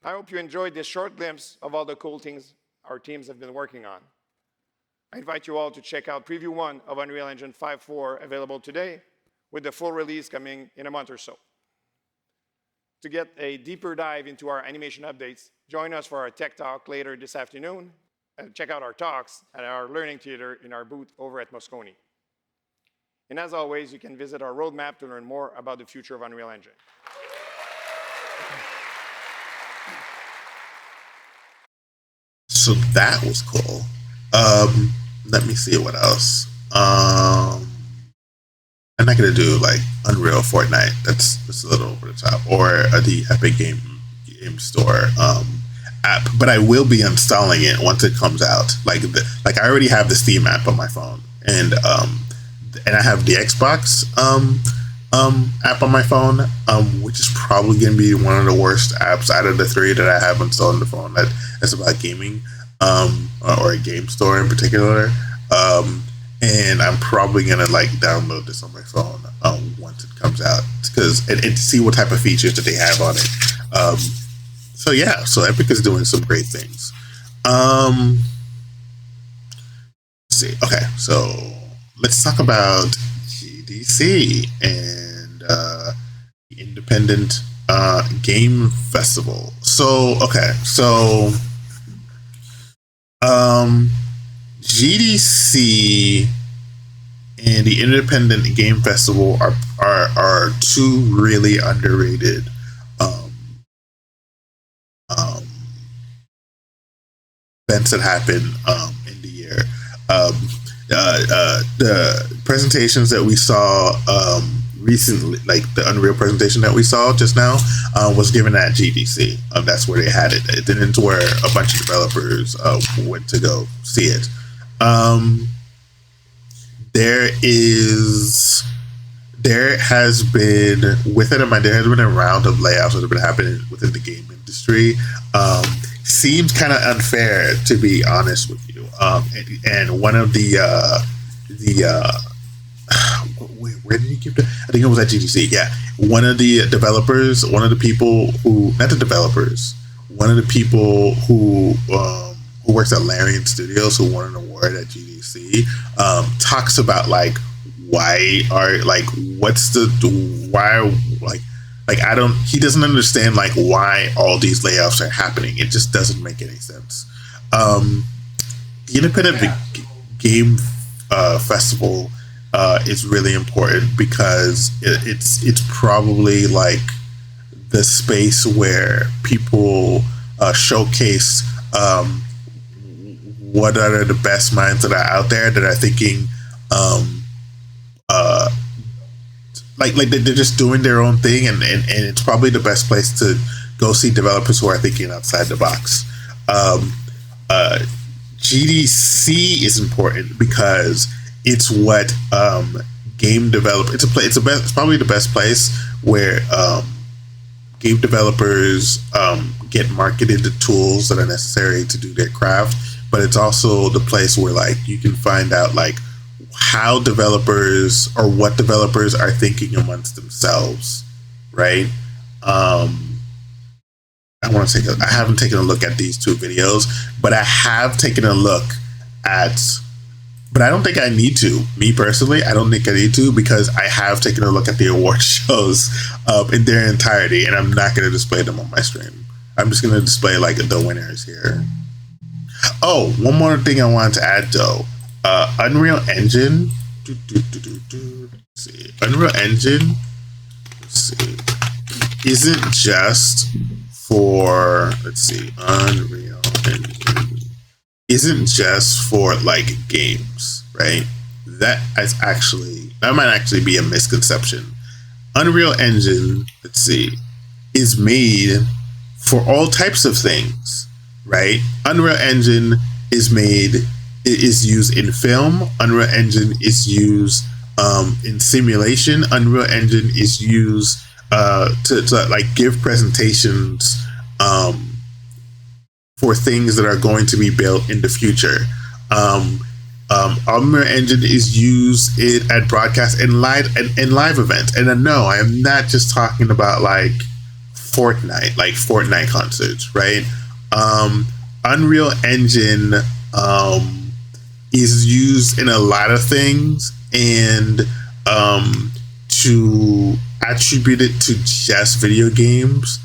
I hope you enjoyed this short glimpse of all the cool things our teams have been working on. I invite you all to check out Preview 1 of Unreal Engine 5.4 available today, with the full release coming in a month or so. To get a deeper dive into our animation updates, join us for our Tech Talk later this afternoon. And check out our talks at our Learning Theater in our booth over at Moscone. And as always, you can visit our roadmap to learn more about the future of Unreal Engine. So that was cool. Let me see what else. I'm not gonna do like Unreal Fortnite. That's a little over the top, or the Epic Game Store app. But I will be installing it once it comes out. Like I already have the Steam app on my phone, and I have the Xbox app on my phone, which is probably gonna be one of the worst apps out of the three that I have installed on the phone. That's about gaming, or a game store in particular. And I'm probably gonna like download this on my phone once it comes out, because and see what type of features that they have on it. So yeah, so Epic is doing some great things. Let's see. Okay, so let's talk about GDC and the Independent Game Festival. So okay, so GDC and the Independent Game Festival are two really underrated events that happen in the year. The presentations that we saw recently, like the Unreal presentation that we saw just now, was given at GDC. That's where they had it. It didn't where a bunch of developers went to go see it. There has been a round of layoffs that have been happening within the game industry. Seems kind of unfair, to be honest with you. And one of where did he give the? I think it was at GDC. Yeah, one of the developers, one of the people who works at Larian Studios, who won an award at GDC, talks about like he doesn't understand like why all these layoffs are happening. It just doesn't make any sense. The Independent Game Festival is really important because it's probably like the space where people showcase what are the best minds that are out there that are thinking like they're just doing their own thing, and it's probably the best place to go see developers who are thinking outside the box. GDC is important because it's what game develop. It's probably the best place where game developers get marketed the tools that are necessary to do their craft. But it's also the place where like you can find out like how developers or what developers are thinking amongst themselves, right? I haven't taken a look at these two videos, but I have taken a look at. But I don't think I need to. Me personally, I don't think I need to, because I have taken a look at the award shows in their entirety, and I'm not going to display them on my stream. I'm just going to display like the winners here. Oh, one more thing I wanted to add though. Unreal Engine. Let's see. Unreal Engine. Let's see. Isn't just for. Let's see. Unreal Engine isn't just for like games, right? That might actually be a misconception. Unreal Engine, let's see, is made for all types of things, right? Unreal Engine is used in film. Unreal Engine is used in simulation. Unreal Engine is used to like give presentations for things that are going to be built in the future. Unreal Engine is used at broadcast and live events. And no, I am not just talking about like Fortnite concerts, right? Unreal Engine is used in a lot of things, and to attribute it to just video games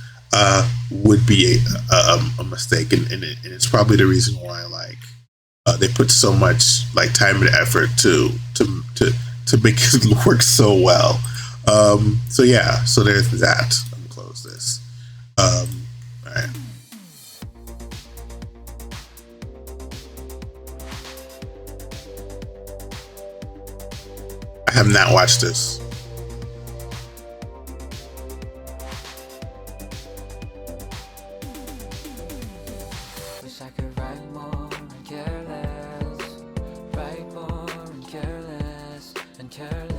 would be a mistake, and it's probably the reason why like they put so much like time and effort to to make it work so well. So yeah, so there's that. I'm gonna close this. All right. I have not watched this. Wish I could write more and care less. Write more and care less and care less.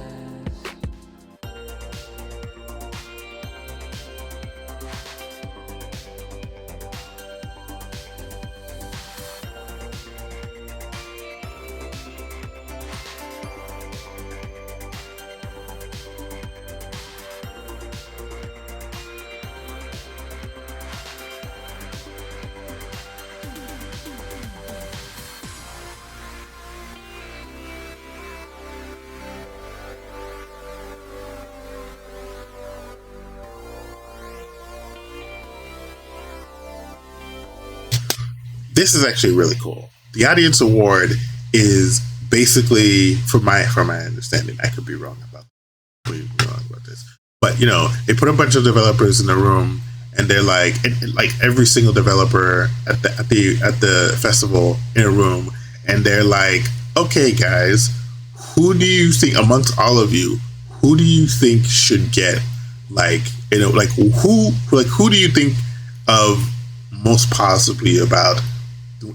This is actually really cool. The audience award is basically, from my understanding, I could be wrong about this, but you know, they put a bunch of developers in the room, and they're like, and like every single developer at the festival in a room, and they're like, okay, guys, who do you think amongst all of you, who do you think should get like, you know, like who do you think of most positively about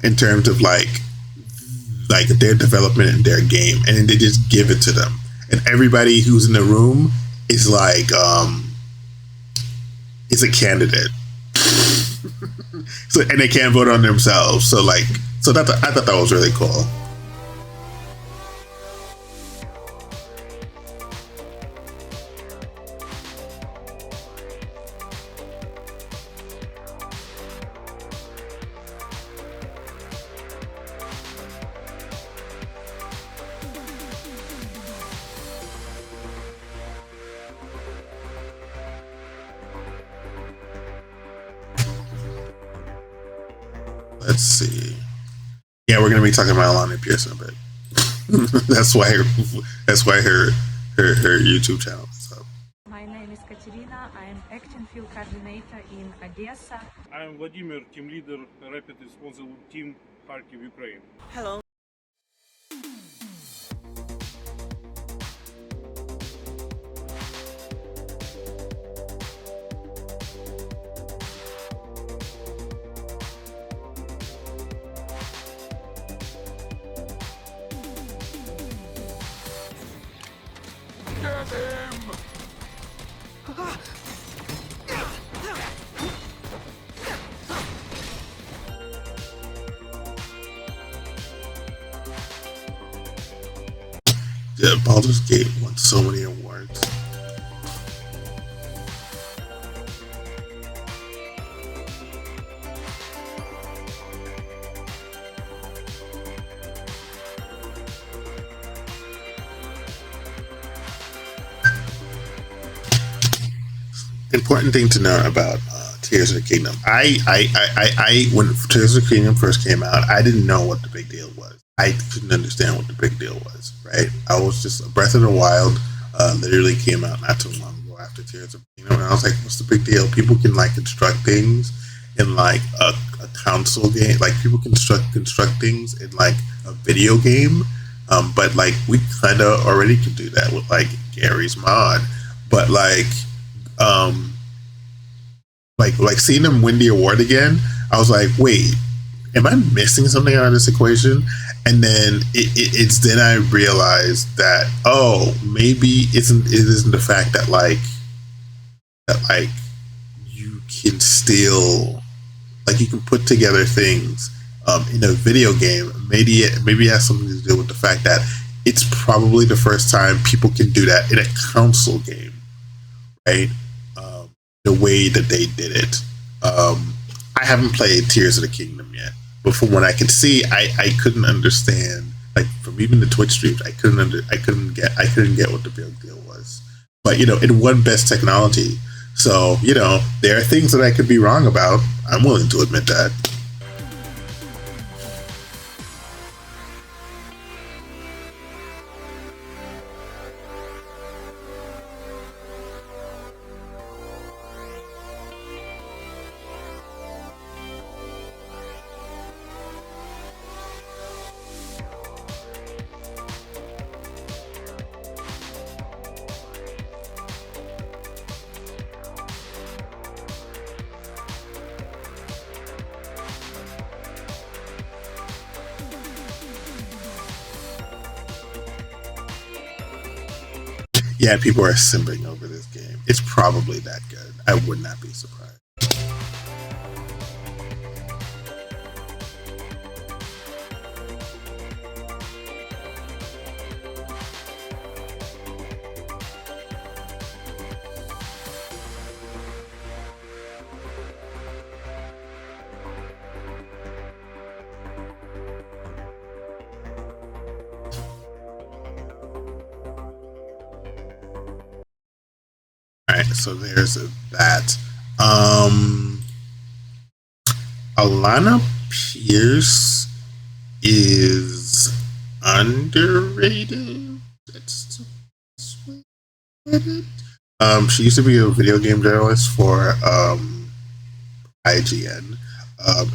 in terms of like their development in their game, and then they just give it to them, and everybody who's in the room is like is a candidate. So, and they can't vote on themselves, so like, so that I thought that was really cool. Let's see. Yeah, we're gonna be talking about Alana Pearson a bit. that's why her YouTube channel is up. My name is Katerina. I am acting field coordinator in Odessa. I am Vladimir, team leader, Rapid Responsible Team, Kharkiv, Ukraine. Hello. Yeah, Baldur's Gate won so many awards. Important thing to know about Tears of the Kingdom. I when Tears of the Kingdom first came out, I didn't know what the big deal was. I couldn't understand what the big deal was, right? I was just, Breath of the Wild literally came out not too long ago after Tears of the Kingdom, and I was like, what's the big deal? People can like construct things in like a console game, like people can construct things in like a video game, but like we kind of already could do that with like Gary's mod, but like seeing them win the award again, I was like, wait, am I missing something out of this equation? And then it's then I realized that, oh, maybe it isn't the fact that like you can still, like, you can put together things in a video game. Maybe it has something to do with the fact that it's probably the first time people can do that in a console game, right? The way that they did it. I haven't played Tears of the Kingdom yet, but from what I can see, I couldn't understand, like from even the Twitch streams, I couldn't get what the big deal was. But you know, it won Best Technology, so you know there are things that I could be wrong about. I'm willing to admit that. yeah, people are simping over this game. It's probably that good. I would not be surprised. All right, so there's that. Alana Pierce is underrated. That's she used to be a video game journalist for IGN,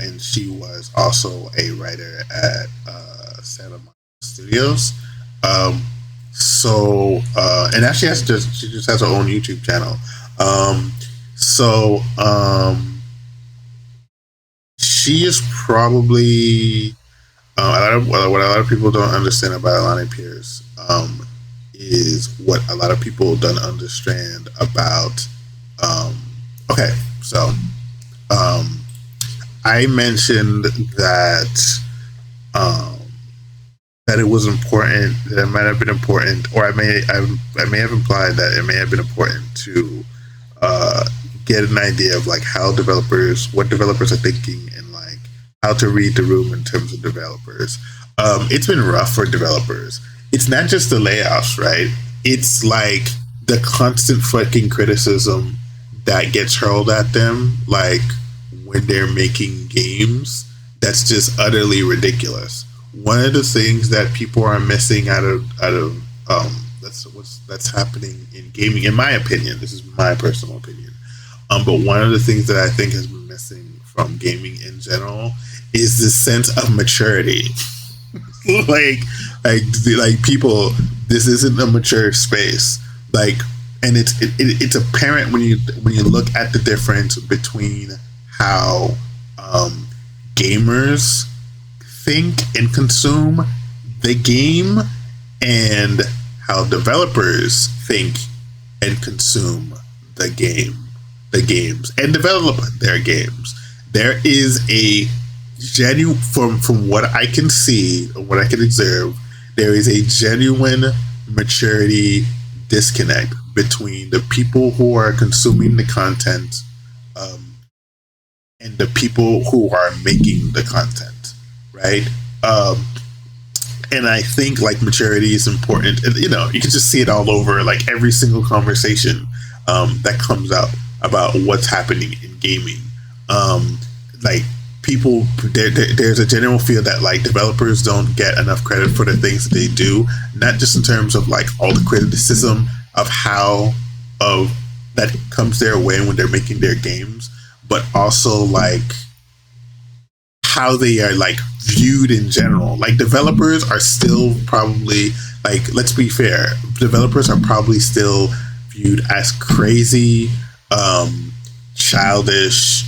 and she was also a writer at Santa Monica Studios. And now she just has her own YouTube channel. She is probably what a lot of people don't understand about Alana Pierce is what a lot of people don't understand about. I mentioned that that it was important, that it might have been important, or I may have implied that it may have been important to get an idea of like what developers are thinking, and like how to read the room in terms of developers. It's been rough for developers. It's not just the layoffs, right? It's like the constant fucking criticism that gets hurled at them, like when they're making games. That's just utterly ridiculous. One of the things that people are missing out of that's happening in gaming, in my opinion, this is my personal opinion, but one of the things that I think has been missing from gaming in general is this sense of maturity. like people, this isn't a mature space. Like, and it's apparent when you look at the difference between how gamers think and consume the game and how developers think and consume the games and develop their games. There is a genuine, from what I can see, or what I can observe, there is a genuine maturity disconnect between the people who are consuming the content and the people who are making the content, right? And I think like maturity is important. And, you can just see it all over, like every single conversation that comes out about what's happening in gaming. Like people, there's a general feel that like developers don't get enough credit for the things that they do, not just in terms of like all the criticism of how that comes their way when they're making their games, but also like how they are like viewed in general. Like developers are still probably, like, let's be fair, developers are probably still viewed as crazy, childish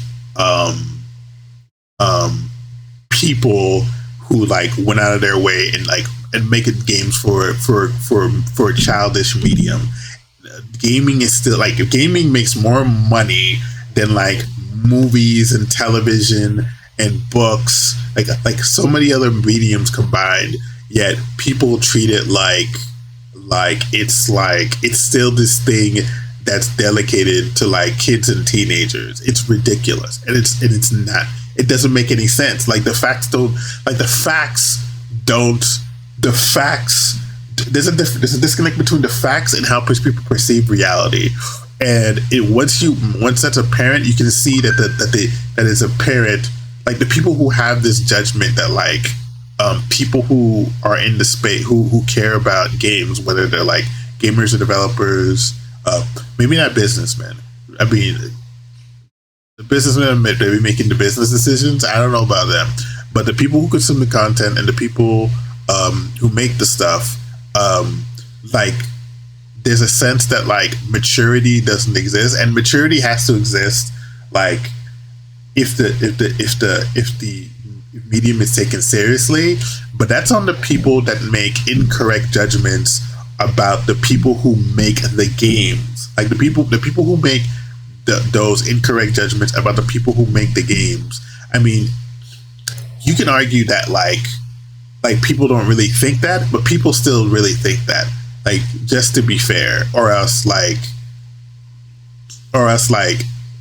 people who like went out of their way and making games for a childish medium. Gaming is still like, gaming makes more money than like movies and television and books, like so many other mediums combined, yet people treat it like it's still this thing that's dedicated to like kids and teenagers. It's ridiculous, and it's not. It doesn't make any sense. Like the facts don't. There's a disconnect between the facts and how people perceive reality. And once that's apparent, you can see that is apparent. Like the people who have this judgment that like people who are in the space who care about games, whether they're like gamers or developers, maybe not businessmen. I mean, the businessmen may be making the business decisions. I don't know about them, but the people who consume the content and the people who make the stuff, like there's a sense that like maturity doesn't exist, and maturity has to exist like if the medium is taken seriously. But that's on the people that make incorrect judgments about the people who make the games, like the people who make those incorrect judgments about the people who make the games. I mean, you can argue that like people don't really think that, but people still really think that. Like, just to be fair, or else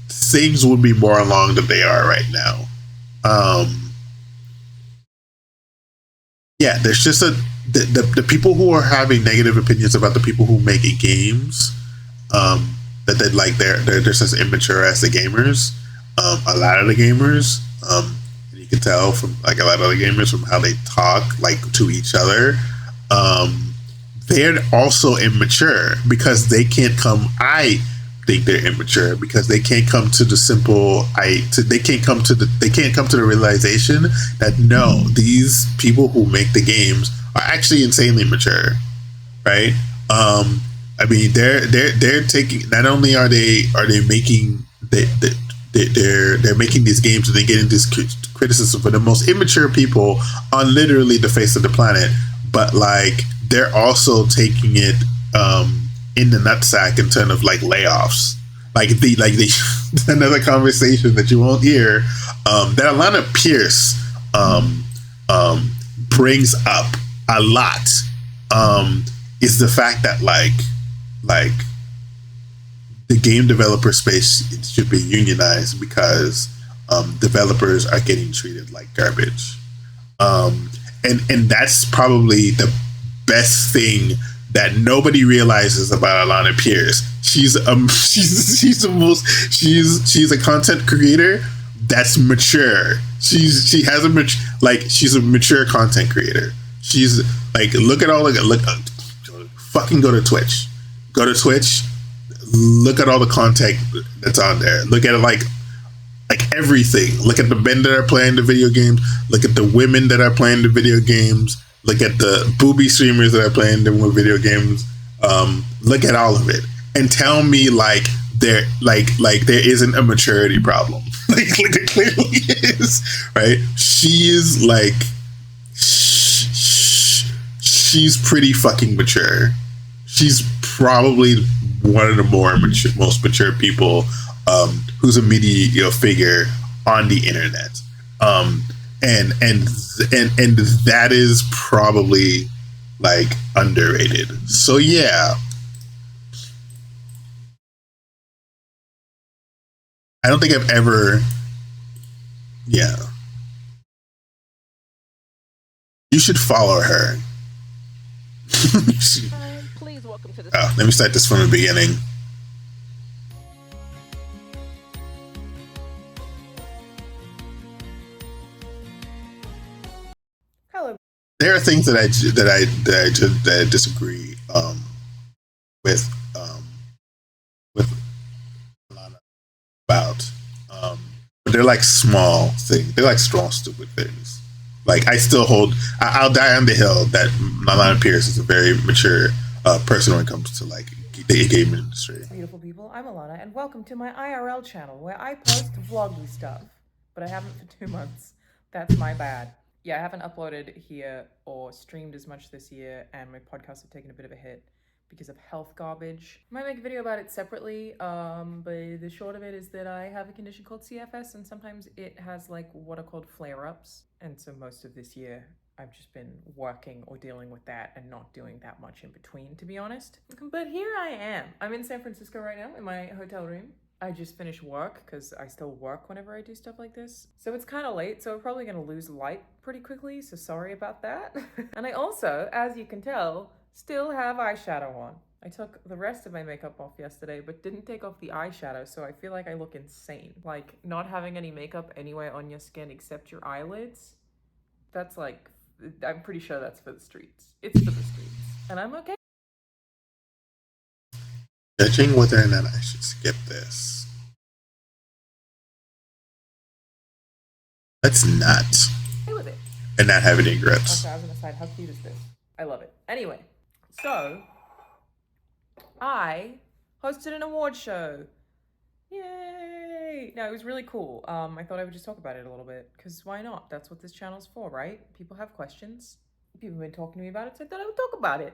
things would be more along than they are right now. Yeah, there's just the people who are having negative opinions about the people who make games, that they like they're just as immature as the gamers. A lot of the gamers, and you can tell from like a lot of the gamers from how they talk like to each other, they're also immature because they can't come. I think they're immature because they can't come to the simple. They can't come to the realization that no, these people who make the games are actually insanely mature, right? I mean, they're taking. Not only are they making they're making these games and they're getting this criticism for the most immature people on literally the face of the planet, but like they're also taking it in the nutsack in terms of like layoffs. Like the another conversation that you won't hear that Alanah Pearce brings up a lot is the fact that like the game developer space should be unionized because developers are getting treated like garbage, and that's probably the best thing that nobody realizes about Alanah Pearce. She's a content creator that's mature. She's a mature content creator. She's like, look at all fucking go to Twitch. Go to Twitch. Look at all the content that's on there. Look at it like everything. Look at the men that are playing the video games. Look at the women that are playing the video games. Look at the booby streamers that are playing the video games. Look at all of it and tell me like there isn't a maturity problem. like there clearly is, right? She is like she's pretty fucking mature. She's probably one of the most mature people who's a media figure on the internet. And that is probably like underrated. So yeah, I don't think I've ever. Yeah, you should follow her. Please welcome to the. Oh, let me start this from the beginning. Hello. There are things that I disagree with Alanah about, but they're like small things. They're like small stupid things. Like I'll die on the hill that Alanah Pearce is a very mature person when it comes to like the game industry. Beautiful people, I'm Alanah, and welcome to my IRL channel where I post vloggy stuff, but I haven't for 2 months. That's my bad. Yeah, I haven't uploaded here or streamed as much this year, and my podcasts have taken a bit of a hit because of health garbage. I might make a video about it separately, but the short of it is that I have a condition called CFS, and sometimes it has like what are called flare-ups. And so most of this year, I've just been working or dealing with that and not doing that much in between, to be honest. But here I am. I'm in San Francisco right now in my hotel room. I just finished work because I still work whenever I do stuff like this. So it's kind of late, so we're probably gonna lose light pretty quickly, so sorry about that. And I also, as you can tell, still have eyeshadow on. I took the rest of my makeup off yesterday, but didn't take off the eyeshadow, so I feel like I look insane. Like, not having any makeup anywhere on your skin except your eyelids, that's like, I'm pretty sure that's for the streets. It's for the streets. And I'm okay. Judging whether or not I should skip this. Let's not. Stay with it. And not have any regrets. Okay, I was gonna say, how cute is this? I love it. Anyway, so I hosted an award show. Yay! No, it was really cool. I thought I would just talk about it a little bit, because why not? That's what this channel's for, right? People have questions. People have been talking to me about it, so I thought I would talk about it.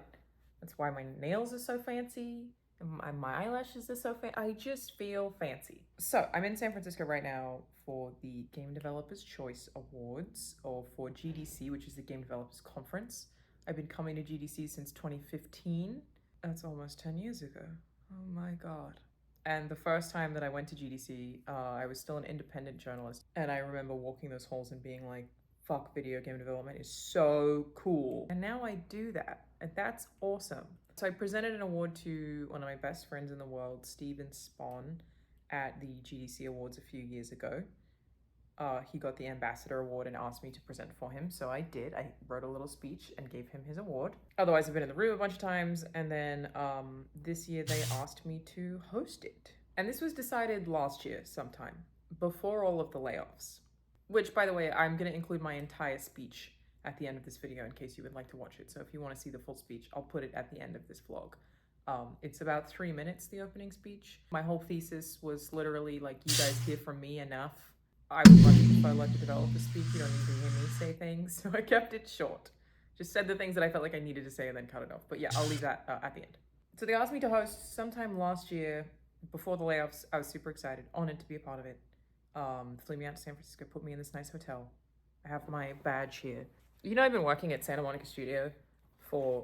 That's why my nails are so fancy. And my eyelashes are so fancy. I just feel fancy. So I'm in San Francisco right now for the Game Developers Choice Awards, or for GDC, which is the Game Developers Conference. I've been coming to GDC since 2015. That's almost 10 years ago. Oh my God. And the first time that I went to GDC, I was still an independent journalist. And I remember walking those halls and being like, fuck, video game development is so cool. And now I do that, and that's awesome. So I presented an award to one of my best friends in the world, Steven Spon, at the GDC Awards a few years ago. He got the Ambassador Award and asked me to present for him, so I did. I wrote a little speech and gave him his award. Otherwise, I've been in the room a bunch of times, and then this year they asked me to host it. And this was decided last year sometime, before all of the layoffs. Which, by the way, I'm going to include my entire speech at the end of this video in case you would like to watch it. So if you want to see the full speech, I'll put it at the end of this vlog. It's about 3 minutes, the opening speech. My whole thesis was literally like, you guys hear from me enough. I would like, if I let the developer speak, you don't need to hear me say things. So I kept it short. Just said the things that I felt like I needed to say and then cut it off. But yeah, I'll leave that at the end. So they asked me to host sometime last year, before the layoffs. I was super excited, honored to be a part of it. Flew me out to San Francisco, put me in this nice hotel. I have my badge here. You know, I've been working at Santa Monica Studio for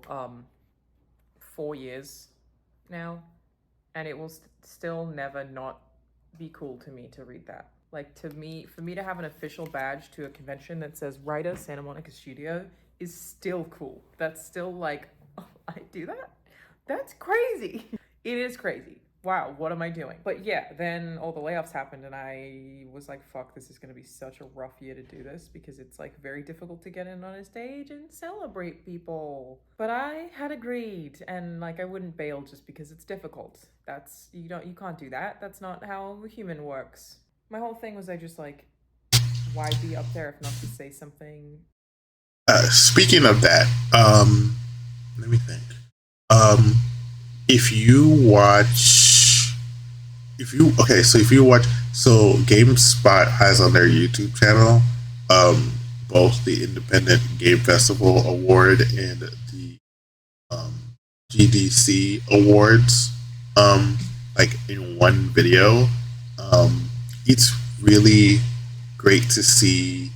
4 years now, and it will still never not be cool to me to read that. Like, for me to have an official badge to a convention that says writer Santa Monica Studio is still cool. That's still like, oh, I do that? That's crazy. It is crazy. Wow, what am I doing? But yeah, then all the layoffs happened and I was like, fuck, this is gonna be such a rough year to do this because it's like very difficult to get in on a stage and celebrate people. But I had agreed, and like I wouldn't bail just because it's difficult. That's, you can't do that. That's not how a human works. My whole thing was I just like, why be up there if not to say something? Speaking of that, let me think. If you watch, so GameSpot has on their YouTube channel, both the Independent Game Festival Award and the GDC Awards, like in one video. It's really great to see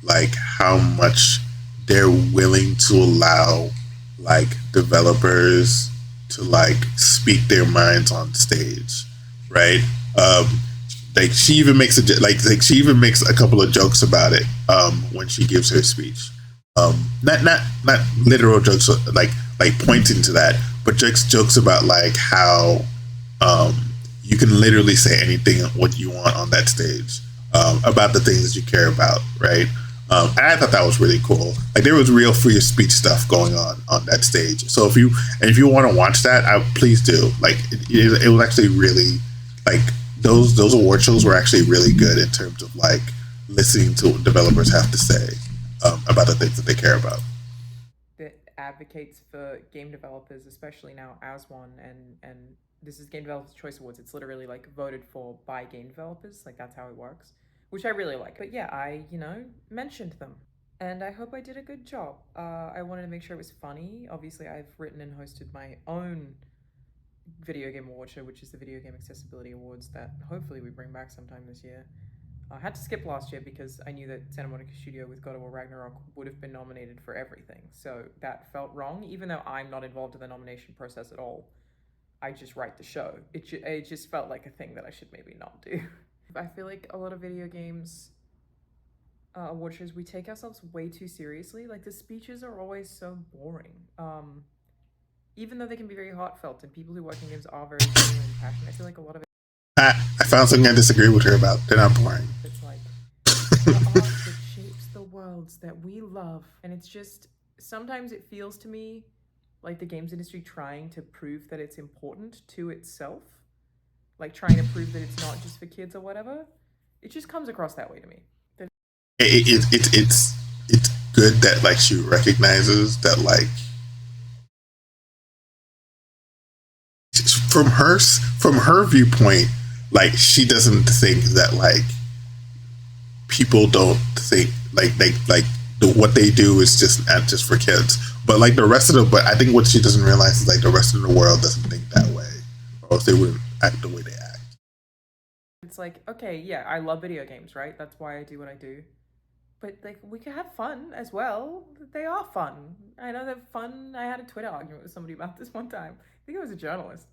like how much they're willing to allow like developers to like speak their minds on stage, right? Like she even makes she even makes a couple of jokes about it when she gives her speech. Not literal jokes like pointing to that, but jokes about like how you can literally say anything what you want on that stage about the things that you care about, right? And I thought that was really cool. Like there was real free speech stuff going on that stage. So if you want to watch that, please do. Like it was actually really like those award shows were actually really good in terms of like listening to what developers have to say about the things that they care about. That advocates for game developers, especially now as one, and this is Game Developers Choice Awards. It's literally like voted for by game developers. Like that's how it works, which I really like. But yeah, I, mentioned them and I hope I did a good job. I wanted to make sure it was funny. Obviously I've written and hosted my own video game award show, which is the Video Game Accessibility Awards that hopefully we bring back sometime this year. I had to skip last year because I knew that Santa Monica Studio with God of War Ragnarok would have been nominated for everything. So that felt wrong, even though I'm not involved in the nomination process at all. I just write the show. It just felt like a thing that I should maybe not do. I feel like a lot of video games award shows, we take ourselves way too seriously. Like the speeches are always so boring. Even though they can be very heartfelt and people who work in games are very genuine and passionate, I feel like a lot of it. I found something I disagree with her about. They're not boring. It's like the art that shapes the worlds that we love. And it's just, sometimes it feels to me like the games industry trying to prove that it's important to itself. Like trying to prove that it's not just for kids or whatever. It just comes across that way to me. It's good that like she recognizes that like from her viewpoint, like she doesn't think that like people don't think like what they do is just not just for kids, But like the rest of the, but I think what she doesn't realize is like the rest of the world doesn't think that way, or else they wouldn't act the way they act. It's like, okay, yeah, I love video games, right? That's why I do what I do. But like, we can have fun as well. They are fun. I know they're fun. I had a Twitter argument with somebody about this one time. I think it was a journalist.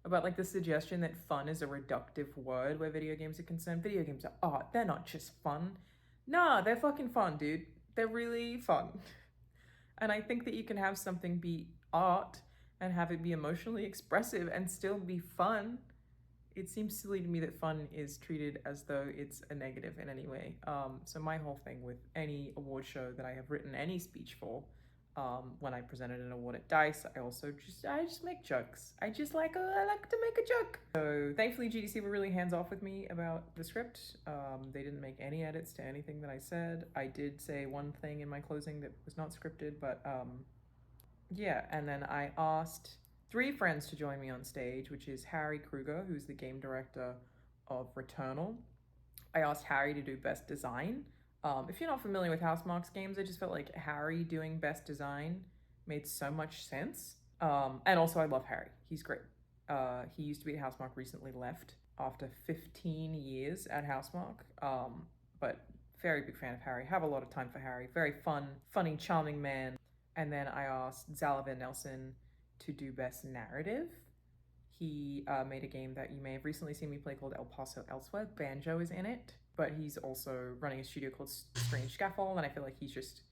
About like the suggestion that fun is a reductive word where video games are concerned. Video games are art. They're not just fun. Nah, they're fucking fun, dude. They're really fun. And I think that you can have something be art and have it be emotionally expressive and still be fun. It seems silly to me that fun is treated as though it's a negative in any way. So my whole thing with any award show that I have written any speech for, when I presented an award at DICE, I just make jokes. I like to make a joke. So thankfully GDC were really hands off with me about the script. They didn't make any edits to anything that I said. I did say one thing in my closing that was not scripted, but yeah. And then I asked 3 friends to join me on stage, which is Harry Kruger, who's the game director of Returnal. I asked Harry to do Best Design. If you're not familiar with Housemarque's games, I just felt like Harry doing Best Design made so much sense. And also I love Harry. He's great. He used to be at Housemarque, recently left after 15 years at Housemarque. But very big fan of Harry. Have a lot of time for Harry. Very fun, funny, charming man. And then I asked Zala Van Nelson to do Best Narrative. He made a game that you may have recently seen me play called El Paso Elsewhere. Banjo is in it, but he's also running a studio called Strange Scaffold, and I feel like he's just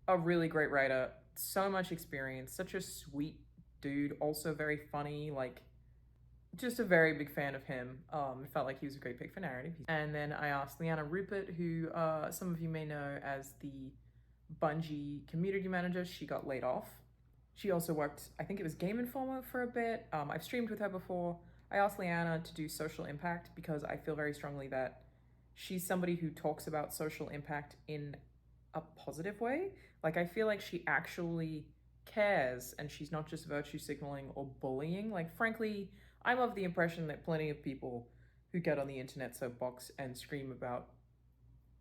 a really great writer. So much experience, such a sweet dude, also very funny, like just a very big fan of him. Felt like he was a great pick for narrative. And then I asked Liana Rupert, who some of you may know as the Bungie community manager. She got laid off. She also worked, I think it was Game Informer for a bit. I've streamed with her before. I asked Liana to do social impact because I feel very strongly that she's somebody who talks about social impact in a positive way. Like, I feel like she actually cares and she's not just virtue signaling or bullying. Like, frankly, I'm of the impression that plenty of people who get on the internet soapbox and scream about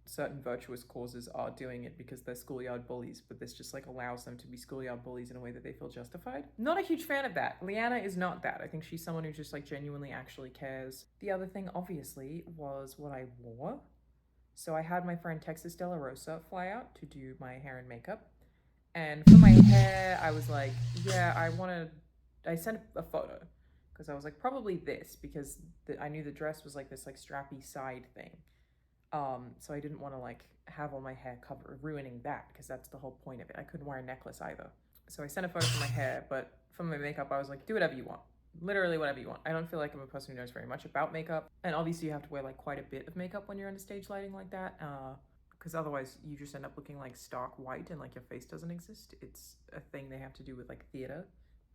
certain virtuous causes are doing it because they're schoolyard bullies, but this just like allows them to be schoolyard bullies in a way that they feel justified. Not a huge fan of that. Liana is not that. I think she's someone who just like genuinely actually cares. The other thing obviously was what I wore. So I had my friend Texas De La Rosa fly out to do my hair and makeup. And for my hair, I was like, yeah, I sent a photo because I was like, probably this, because I knew the dress was like this like strappy side thing. So I didn't want to like have all my hair covered, ruining that, because that's the whole point of it. I couldn't wear a necklace either. So I sent a photo for my hair, but for my makeup, I was like, do whatever you want. Literally whatever you want. I don't feel like I'm a person who knows very much about makeup. And obviously you have to wear like quite a bit of makeup when you're under stage lighting like that. Because otherwise you just end up looking like stark white and like your face doesn't exist. It's a thing they have to do with like theater,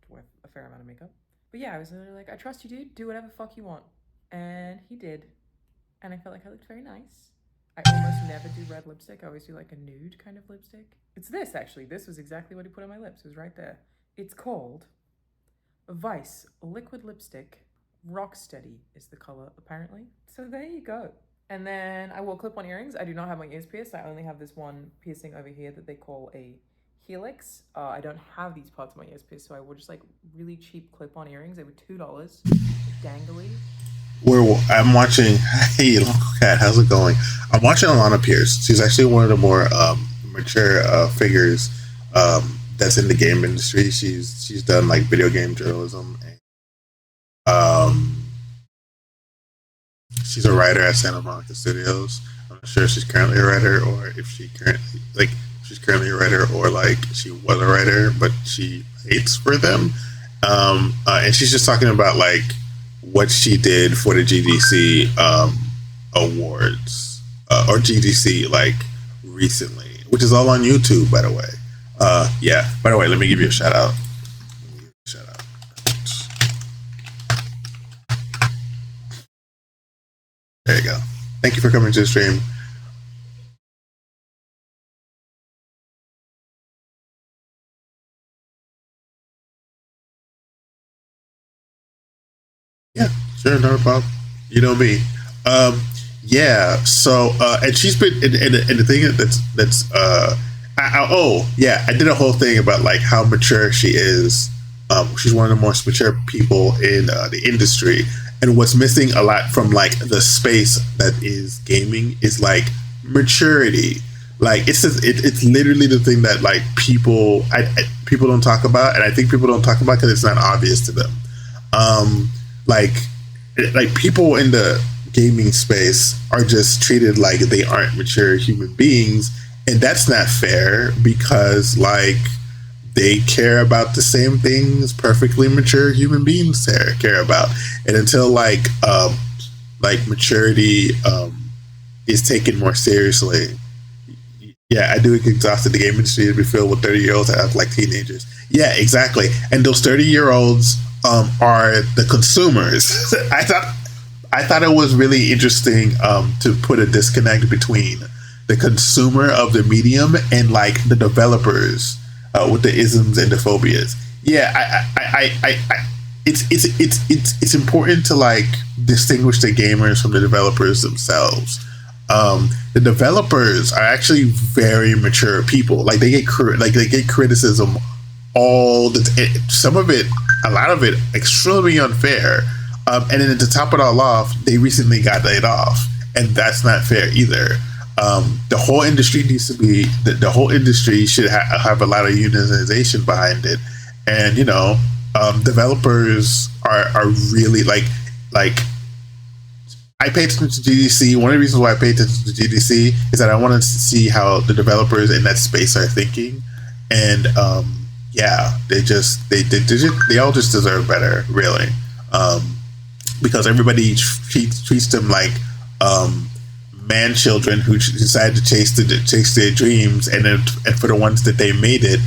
to wear a fair amount of makeup. But yeah, I was literally like, I trust you, dude. Do whatever the fuck you want. And he did. And I felt like I looked very nice. I almost never do red lipstick. I always do like a nude kind of lipstick. It's this, actually. This was exactly what he put on my lips. It was right there. It's called Vice Liquid Lipstick. Rocksteady is the color, apparently. So there you go. And then I wore clip-on earrings. I do not have my ears pierced. I only have this one piercing over here that they call a helix. I don't have these parts of my ears pierced, so I wore just like really cheap clip-on earrings. They were $2. Dangly. I'm watching. Hey, Uncle Cat, how's it going? I'm watching Alana Pierce. She's actually one of the more mature figures that's in the game industry. She's done like video game journalism. And, she's a writer at Santa Monica Studios. I'm not sure if she's currently a writer or if she's currently a writer or like she was a writer, but she hates for them. And she's just talking about like what she did for the GDC awards or GDC like recently, which is all on YouTube, by the way. Yeah, by the way, let me give you a shout out. There you go. Thank you for coming to the stream. Yeah, sure, no problem. You know me. Yeah. So, and she's been, and the thing that's I did a whole thing about like how mature she is. She's one of the most mature people in the industry, and what's missing a lot from like the space that is gaming is like maturity. Like it's literally the thing that like people people don't talk about, and I think people don't talk about because it's not obvious to them. Like people in the gaming space are just treated like they aren't mature human beings, and that's not fair because like they care about the same things perfectly mature human beings care about, and until like maturity is taken more seriously. Yeah, I do get exhausted. The game industry to be filled with 30-year-olds that act like teenagers. Yeah, exactly. And those 30-year-olds are the consumers. I thought it was really interesting to put a disconnect between the consumer of the medium and like the developers with the isms and the phobias. Yeah, it's important to like distinguish the gamers from the developers themselves. The developers are actually very mature people. Like they get criticism all some of it, a lot of it, extremely unfair. And then to top it all off, they recently got laid off, and that's not fair either. The whole industry needs to be the whole industry should have a lot of unionization behind it, and developers are really like. I pay attention to GDC. One of the reasons why I pay attention to GDC is that I wanted to see how the developers in that space are thinking, and they all just deserve better, really, because everybody treats them like man children who decide to chase their dreams, and for the ones that they made it,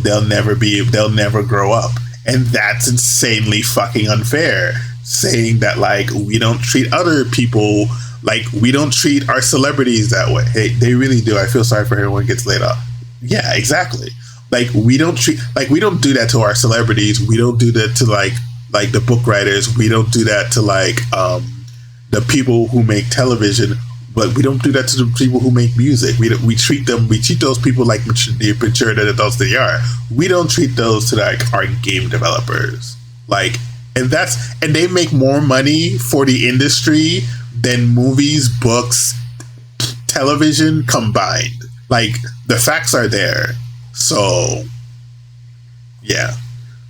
they'll never grow up, and that's insanely fucking unfair. Saying that like we don't treat other people like we don't treat our celebrities that way. Hey, they really do. I feel sorry for everyone who gets laid off. Yeah, exactly. Like we don't do that to our celebrities. We don't do that to like the book writers. We don't do that to like the people who make television. But we don't do that to the people who make music. We treat those people like the mature adults they are. We don't treat those to like our game developers. Like. And they make more money for the industry than movies, books, television combined. Like the facts are there. So yeah.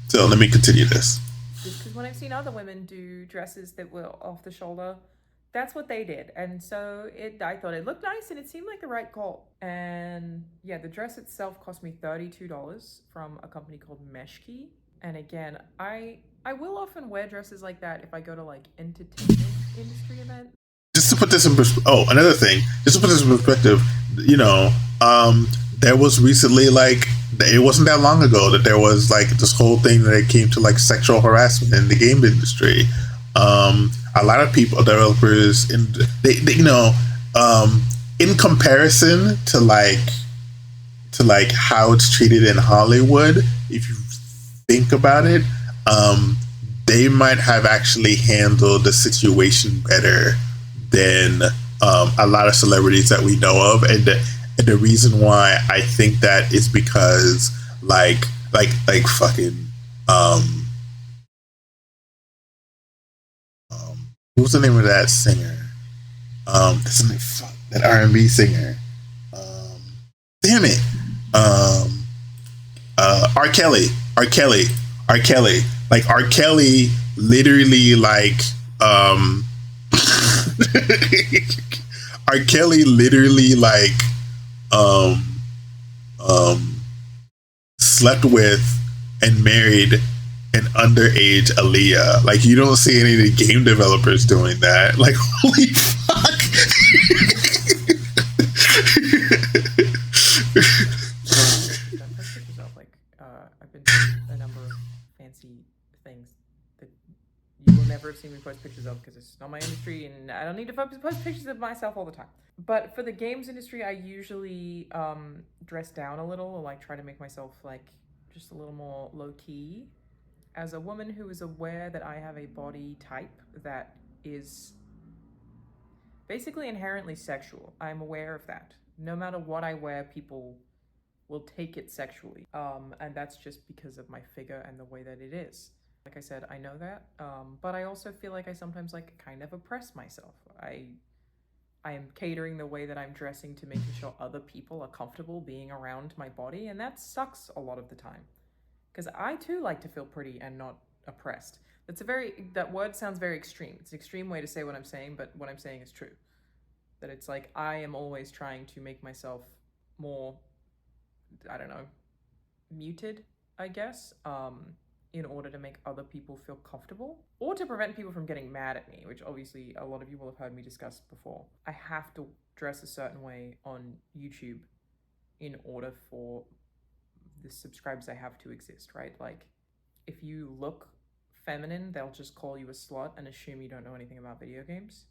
So let me continue this. Just because when I've seen other women do dresses that were off the shoulder, that's what they did. And so I thought it looked nice and it seemed like the right call. And yeah, the dress itself cost me $32 from a company called Meshkey. And again, I will often wear dresses like that if I go to like entertainment industry events. Just to put this in another thing, just to put this in perspective, there was recently like, it wasn't that long ago that there was like this whole thing that it came to like sexual harassment in the game industry. A lot of people, developers, in comparison to like how it's treated in Hollywood, if you think about it, they might have actually handled the situation better than a lot of celebrities that we know of, and the reason why I think that is because like fucking what's the name of that singer? That R&B singer. Damn it. R. Kelly. Like R. Kelly literally like R. Kelly literally like slept with and married an underage Aaliyah. Like you don't see any of the game developers doing that. Like holy fuck. I've been doing a number of fancy things that you will never have seen me post pictures of because it's not my industry and I don't need to post pictures of myself all the time. But for the games industry, I usually dress down a little, or like try to make myself like just a little more low key. As a woman who is aware that I have a body type that is basically inherently sexual, I'm aware of that. No matter what I wear, people will take it sexually. And that's just because of my figure and the way that it is. Like I said, I know that, but I also feel like I sometimes like kind of oppress myself. I am catering the way that I'm dressing to making sure other people are comfortable being around my body, and that sucks a lot of the time. Because I too like to feel pretty and not oppressed. That word sounds very extreme. It's an extreme way to say what I'm saying, but what I'm saying is true. That it's like I am always trying to make myself more, I don't know, muted, I guess, in order to make other people feel comfortable, or to prevent people from getting mad at me, which obviously a lot of you will have heard me discuss before. I have to dress a certain way on YouTube in order for the subscribers I have to exist, right? Like, if you look feminine, they'll just call you a slut and assume you don't know anything about video games.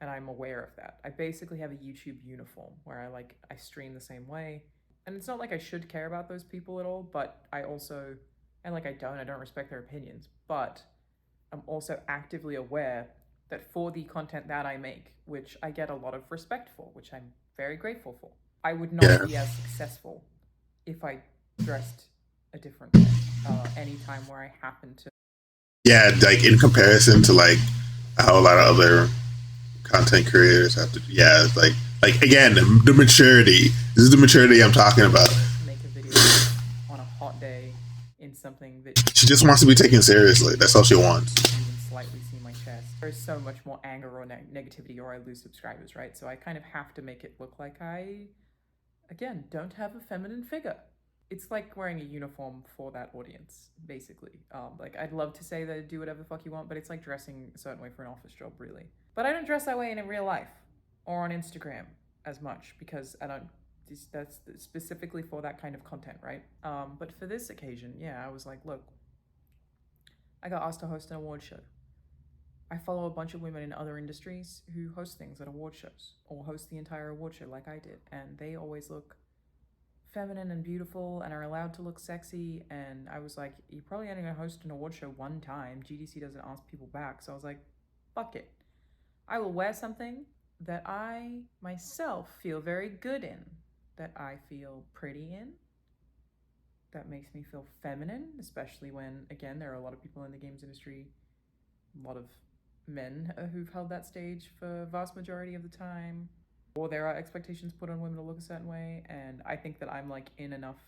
And I'm aware of that. I basically have a YouTube uniform where I stream the same way. And it's not like I should care about those people at all, but I also, and like I don't respect their opinions, but I'm also actively aware that for the content that I make, which I get a lot of respect for, which I'm very grateful for, I would not be as successful if I dressed a different way anytime where I happen to. Yeah, like in comparison to like how a lot of other content creators have to, yeah, it's like again, the maturity. This is the maturity I'm talking about. Make a video on a hot day in something that she just wants to be taken seriously. That's all she wants. Even slightly see my chest. There's so much more anger or negativity, or I lose subscribers, right? So I kind of have to make it look like I, again, don't have a feminine figure. It's like wearing a uniform for that audience, basically. Like, I'd love to say that do whatever the fuck you want, but it's like dressing a certain way for an office job, really. But I don't dress that way in real life or on Instagram as much because I don't. That's specifically for that kind of content, right? But for this occasion, yeah, I was like, look, I got asked to host an award show. I follow a bunch of women in other industries who host things at award shows or host the entire award show like I did, and they always look feminine and beautiful and are allowed to look sexy. And I was like, you're probably only gonna host an award show one time. GDC doesn't ask people back. So I was like, fuck it. I will wear something that I myself feel very good in, that I feel pretty in, that makes me feel feminine, especially when, again, there are a lot of people in the games industry, a lot of men who've held that stage for a vast majority of the time. Or there are expectations put on women to look a certain way, and I think that I'm like in enough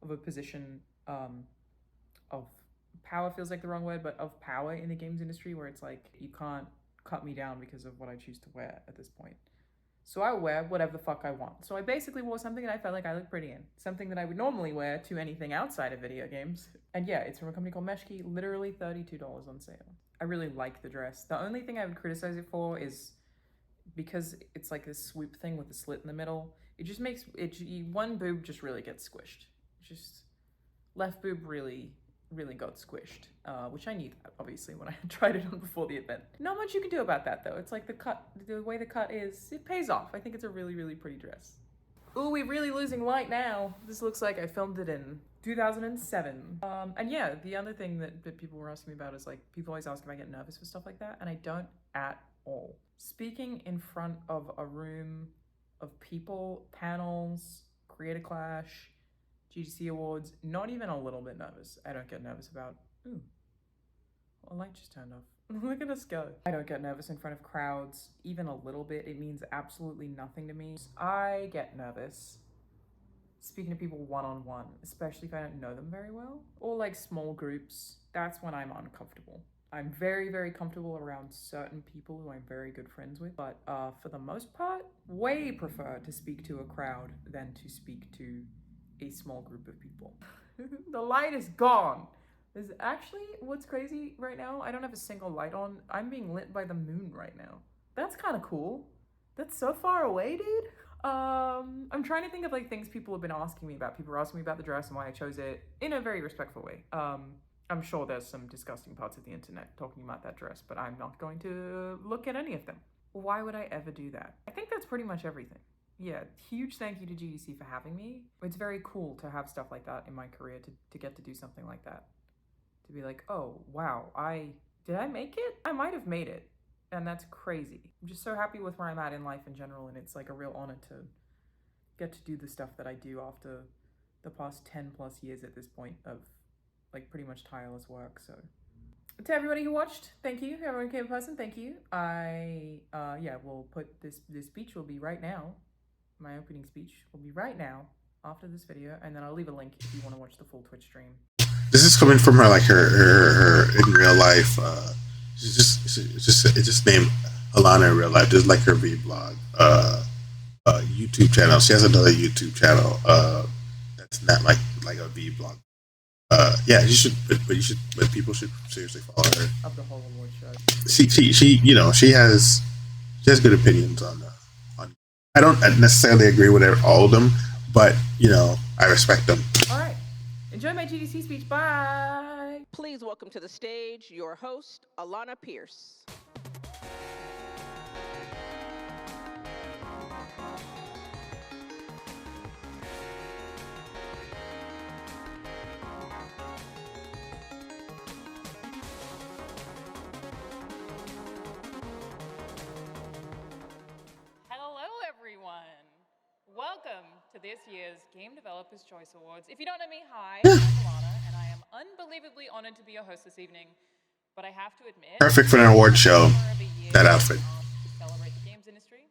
of a position of power, feels like the wrong word, but of power in the games industry where it's like you can't cut me down because of what I choose to wear at this point. So I wear whatever the fuck I want. So I basically wore something that I felt like I looked pretty in. Something that I would normally wear to anything outside of video games. And yeah, it's from a company called Meshki, literally $32 on sale. I really like the dress. The only thing I would criticize it for is because it's like this swoop thing with a slit in the middle, it just makes it, one boob just really gets squished. Just left boob really got squished, which I knew that obviously when I tried it on before the event. Not much you can do about that though. It's like the way the cut is, it pays off. I think it's a really pretty dress. Ooh, we're really losing light now. This looks like I filmed it in 2007. And yeah, the other thing that people were asking me about is like, people always ask if I get nervous for stuff like that, and I don't at all. Speaking in front of a room of people, panels, Creator Clash, GDC Awards, not even a little bit nervous. I don't get nervous about, ooh, a light just turned off. Look at us go. I don't get nervous in front of crowds, even a little bit. It means absolutely nothing to me. I get nervous speaking to people one-on-one, especially if I don't know them very well, or like small groups. That's when I'm uncomfortable. I'm very comfortable around certain people who I'm very good friends with, but for the most part, way prefer to speak to a crowd than to speak to a small group of people. The light is gone. There's actually, what's crazy right now, I don't have a single light on. I'm being lit by the moon right now. That's kind of cool. That's so far away, dude. I'm trying to think of like things people have been asking me about. People are asking me about the dress and why I chose it in a very respectful way. I'm sure there's some disgusting parts of the internet talking about that dress, but I'm not going to look at any of them. Why would I ever do that? I think that's pretty much everything. Yeah, huge thank you to GDC for having me. It's very cool to have stuff like that in my career, to get to do something like that. To be like, oh, wow, did I make it? I might have made it. And that's crazy. I'm just so happy with where I'm at in life in general, and it's like a real honor to get to do the stuff that I do after the past 10 plus years at this point of like pretty much tireless work. So to everybody who watched, thank you. Everyone who came in person, thank you. Yeah, we'll put this speech will be right now. My opening speech will be right now after this video, and then I'll leave a link if you want to watch the full Twitch stream. This is coming from her, like her in real life. It's just named Alana in real life. Just like her vlog, YouTube channel. She has another YouTube channel that's not like a vlog. Yeah, you should, but people should seriously follow her. Of the whole award show. She you know, she has good opinions on. I don't necessarily agree with all of them, but you know, I respect them. All right, enjoy my GDC speech. Bye. Please welcome to the stage your host, Alana Pierce. Welcome to this year's Game Developers Choice Awards. If you don't know me, hi, I'm Alana, and I am unbelievably honored to be your host this evening. But I have to admit, Perfect for an award show. That outfit. To celebrate the games industry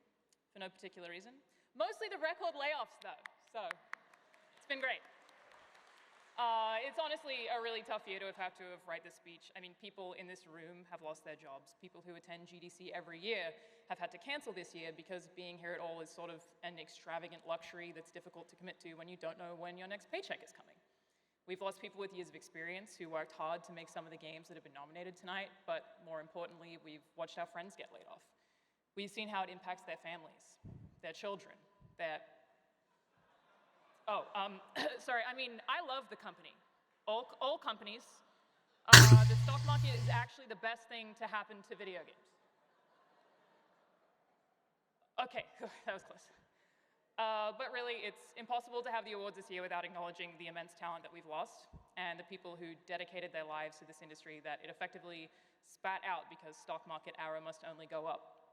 for no particular reason. Mostly the record layoffs, though. So it's been great. It's honestly a really tough year to have had to write this speech. I mean, people in this room have lost their jobs. People who attend GDC every year have had to cancel this year because being here at all is sort of an extravagant luxury that's difficult to commit to when you don't know when your next paycheck is coming. We've lost people with years of experience who worked hard to make some of the games that have been nominated tonight, but more importantly, we've watched our friends get laid off. We've seen how it impacts their families, their children, sorry, I mean, I love the company. All companies. The stock market is actually the best thing to happen to video games. Okay, that was close. But really, it's impossible to have the awards this year without acknowledging the immense talent that we've lost and the people who dedicated their lives to this industry that it effectively spat out because stock market arrow must only go up.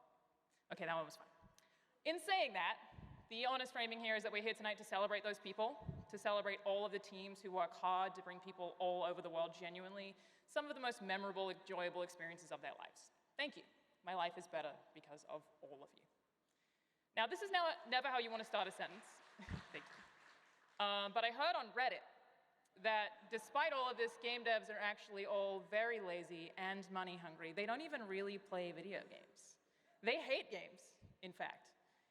Okay, that one was fine. In saying that, the honest framing here is that we're here tonight to celebrate those people, to celebrate all of the teams who work hard to bring people all over the world genuinely some of the most memorable, enjoyable experiences of their lives. Thank you. My life is better because of all of you. Now, this is never how you want to start a sentence. Thank you. But I heard on Reddit that despite all of this, game devs are actually all very lazy and money hungry. They don't even really play video games. They hate games, in fact.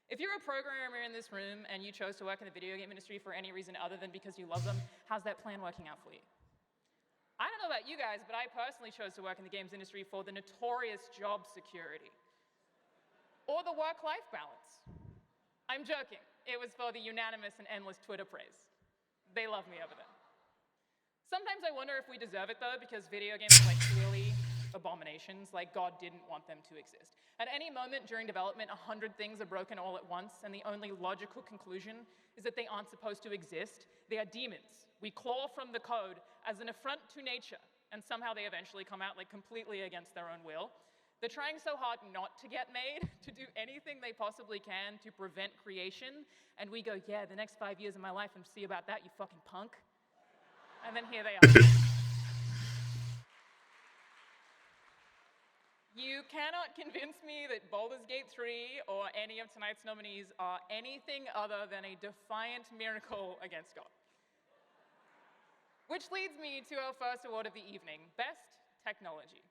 If you're a programmer in this room and you chose to work in the video game industry for any reason other than because you love them, how's that plan working out for you? I don't know about you guys, but I personally chose to work in the games industry for the notorious job security or the work-life balance. I'm joking. It was for the unanimous and endless Twitter praise. They love me over there. Sometimes I wonder if we deserve it, though, because video games are like clearly abominations, like God didn't want them to exist. At any moment during development, 100 things are broken all at once, and the only logical conclusion is that they aren't supposed to exist. They are demons. We claw from the code as an affront to nature, and somehow they eventually come out like completely against their own will. They're trying so hard not to get made, to do anything they possibly can to prevent creation, and we go, yeah, the next 5 years of my life, and see about that, you fucking punk. And then here they are. You cannot convince me that Baldur's Gate 3 or any of tonight's nominees are anything other than a defiant miracle against God. Which leads me to our first award of the evening, Best Technology.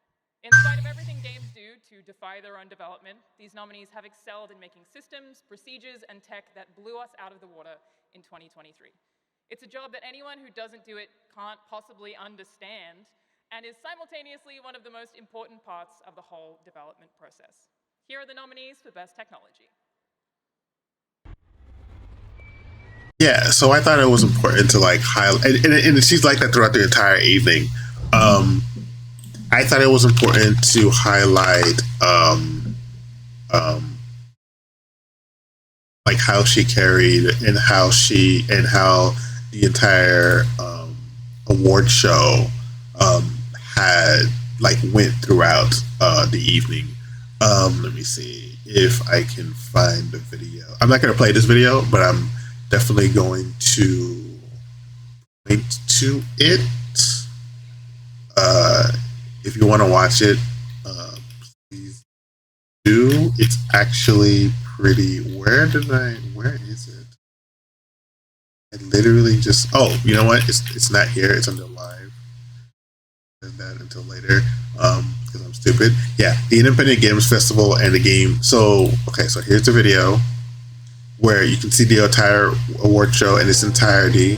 In spite of everything games do to defy their own development, these nominees have excelled in making systems, procedures, and tech that blew us out of the water in 2023. It's a job that anyone who doesn't do it can't possibly understand, and is simultaneously one of the most important parts of the whole development process. Here are the nominees for Best Technology. Yeah, so I thought it was important to like highlight, and she's like that throughout the entire evening. I thought it was important to highlight like how she carried and how the entire award show had like went throughout the evening. Let me see if I can find the video. I'm not going to play this video, but I'm definitely going to link to it. If you want to watch it, please do. It's actually pretty. Where is it? I literally just. Oh, you know what? It's not here. It's under live. And that until later. Because I'm stupid. Yeah, the Independent Games Festival and the game. So okay, so here's the video where you can see the entire award show in its entirety.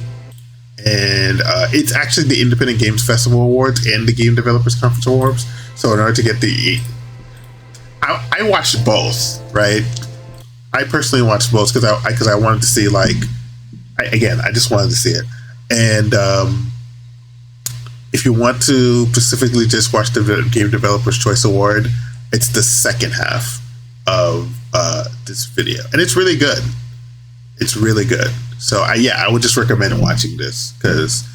And it's actually the Independent Games Festival Awards and the Game Developers Conference Awards. So in order to get I watched both, right? I personally watched both because I wanted to see I just wanted to see it. And if you want to specifically just watch the Game Developers Choice Award, it's the second half of this video, and it's really good. It's really good. So I would just recommend watching this because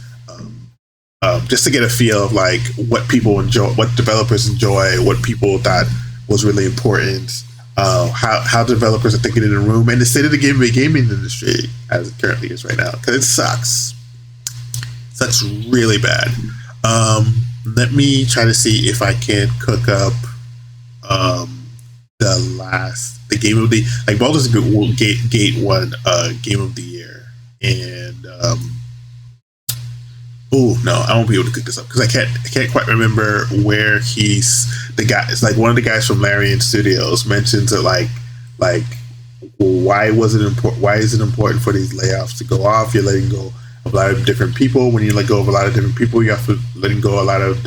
just to get a feel of like what people enjoy, what developers enjoy, what people thought was really important, how developers are thinking in the room, and the state of the gaming industry as it currently is right now, because it sucks. Sucks really bad. Let me try to see if I can cook up the game of the Baldur's Gate won game of the year, and oh no, I won't be able to cook this up because I can't quite remember where he's the guy. It's like one of the guys from Larian Studios mentions that why is it important for these layoffs to go off? You're letting go of a lot of different people. When you let go of a lot of different people, you have to letting go a lot of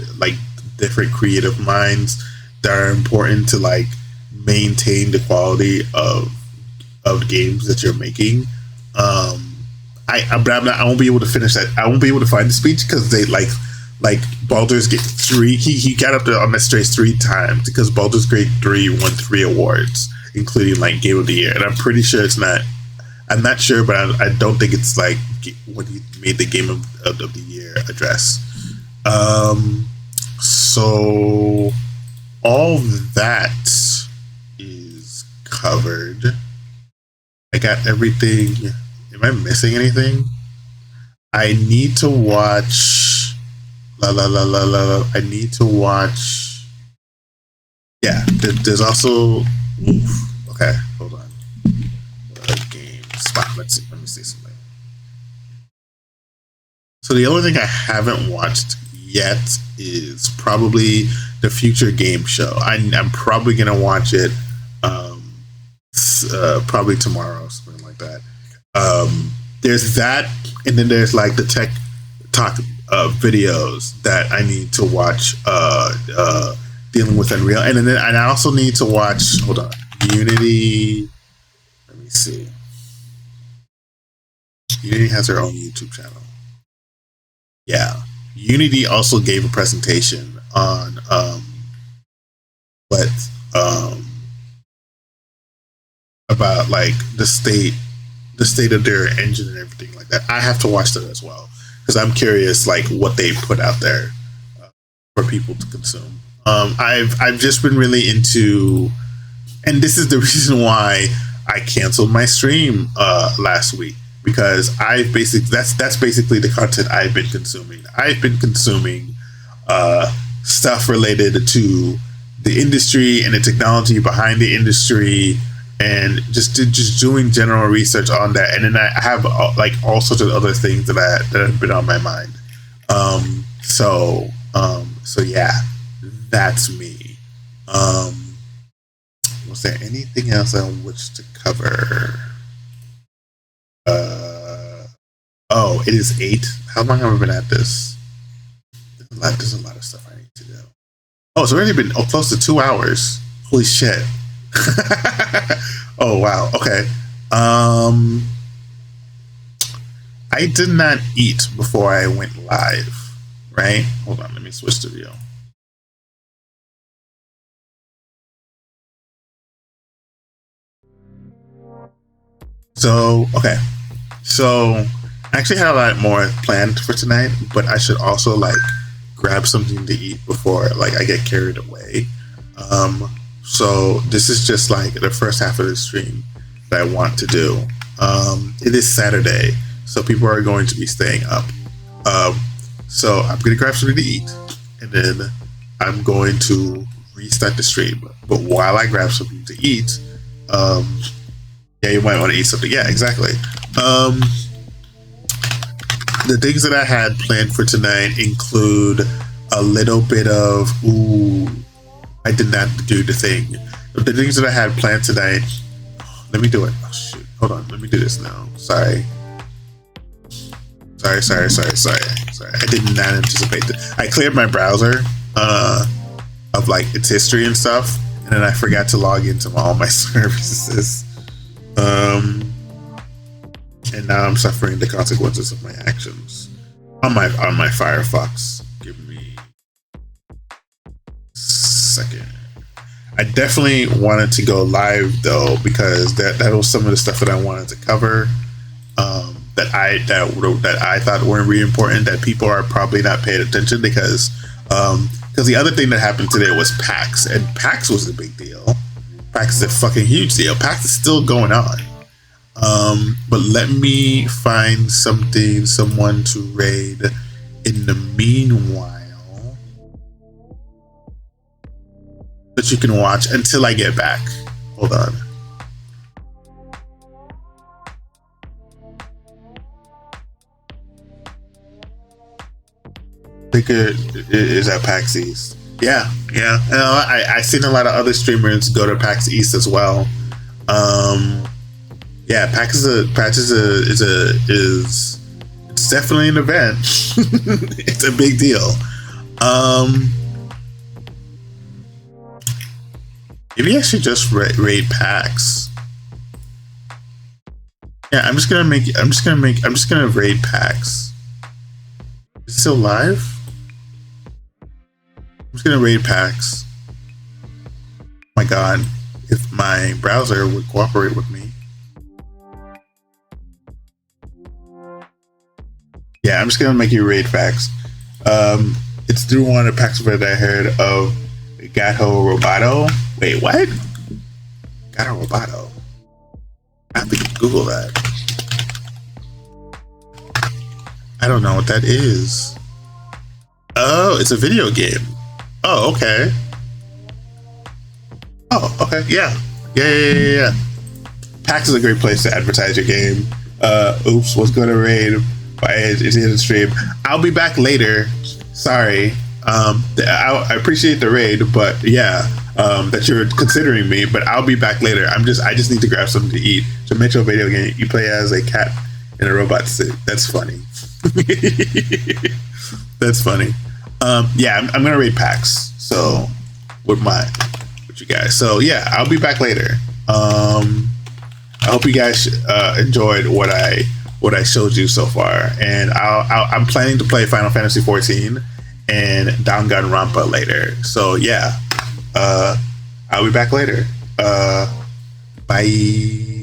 different creative minds that are important to maintain the quality of games that you're making. I won't be able to finish that. I won't be able to find the speech because they Baldur's Gate 3. He got up there on that stage 3 times because Baldur's Gate 3 won 3 awards, including Game of the Year. And I'm pretty sure it's not. I'm not sure, but I don't think it's when he made the Game of the Year address. So all that is covered. I got everything. Am I missing anything? I need to watch. I need to watch. Yeah, there's also. Oof. Okay, hold on. Game spot. Let me see something. So the only thing I haven't watched yet is probably the Future Game Show. I'm probably gonna watch it. Probably tomorrow, something like that. There's that, and then there's the tech talk videos that I need to watch dealing with Unreal, and I also need to watch. Hold on, Unity. Let me see. Unity has their own YouTube channel. Yeah, Unity also gave a presentation on about the state of their engine and everything like that. I have to watch that as well because I'm curious what they put out there for people to consume. I've just been really into, and this is the reason why I canceled my stream last week, because that's basically the content I've been consuming. I've been consuming stuff related to the industry and the technology behind the industry, and just doing general research on that. And then I have all sorts of other things that have been on my mind. So yeah, that's me. Was there anything else on which to cover? Oh, it is 8. How long have I been at this? There's a lot of stuff I need to do. Oh, it's already been close to 2 hours. Holy shit. Oh wow. Okay. I did not eat before I went live, right? Hold on, let me switch the view. So, okay. So, I actually had a lot more planned for tonight, but I should also grab something to eat before I get carried away. So this is just the first half of the stream that I want to do. It is Saturday, so people are going to be staying up. So I'm gonna grab something to eat, and then I'm going to restart the stream. But while I grab something to eat, yeah, you might want to eat something. Yeah, exactly. The things that I had planned for tonight include a little bit of I did not do the thing. The things that I had planned tonight. Let me do it. Oh shoot! Hold on. Let me do this now. Sorry. I did not anticipate that. I cleared my browser of like its history and stuff, and then I forgot to log into all my services. And now I'm suffering the consequences of my actions on my Firefox. Give me a second. I definitely wanted to go live though, because that was some of the stuff that I wanted to cover. That I thought weren't really important, that people are probably not paying attention, because the other thing that happened today was PAX, and PAX was a big deal. PAX is a fucking huge deal. PAX is still going on. But let me find someone to raid in the meanwhile that you can watch until I get back. Hold on. Is at PAX East. Yeah. I've seen a lot of other streamers go to PAX East as well. Yeah, PAX is it's definitely an event. It's a big deal. Maybe I should just raid PAX. Yeah, I'm just gonna raid PAX. Is it still live? I'm just gonna raid PAX. Oh my god, if my browser would cooperate with me. Yeah, I'm just gonna make you raid PAX. It's through one of the PAX events I heard of Gato Roboto. Wait, what? Gato Roboto. I have to Google that. I don't know what that is. Oh, it's a video game. Oh, okay. Oh, okay. Yeah. PAX is a great place to advertise your game. Oops, was going to raid by it's in the stream. I'll be back later. Sorry. I appreciate the raid, but yeah, that you're considering me. But I'll be back later. I just need to grab something to eat. So Metro video game. You play as a cat in a robot suit. That's funny. That's funny. Yeah, I'm gonna raid PAX. So with you guys. So yeah, I'll be back later. I hope you guys enjoyed what I showed you so far, and I'm planning to play Final Fantasy 14 and Danganronpa later. So yeah, I'll be back later. Bye.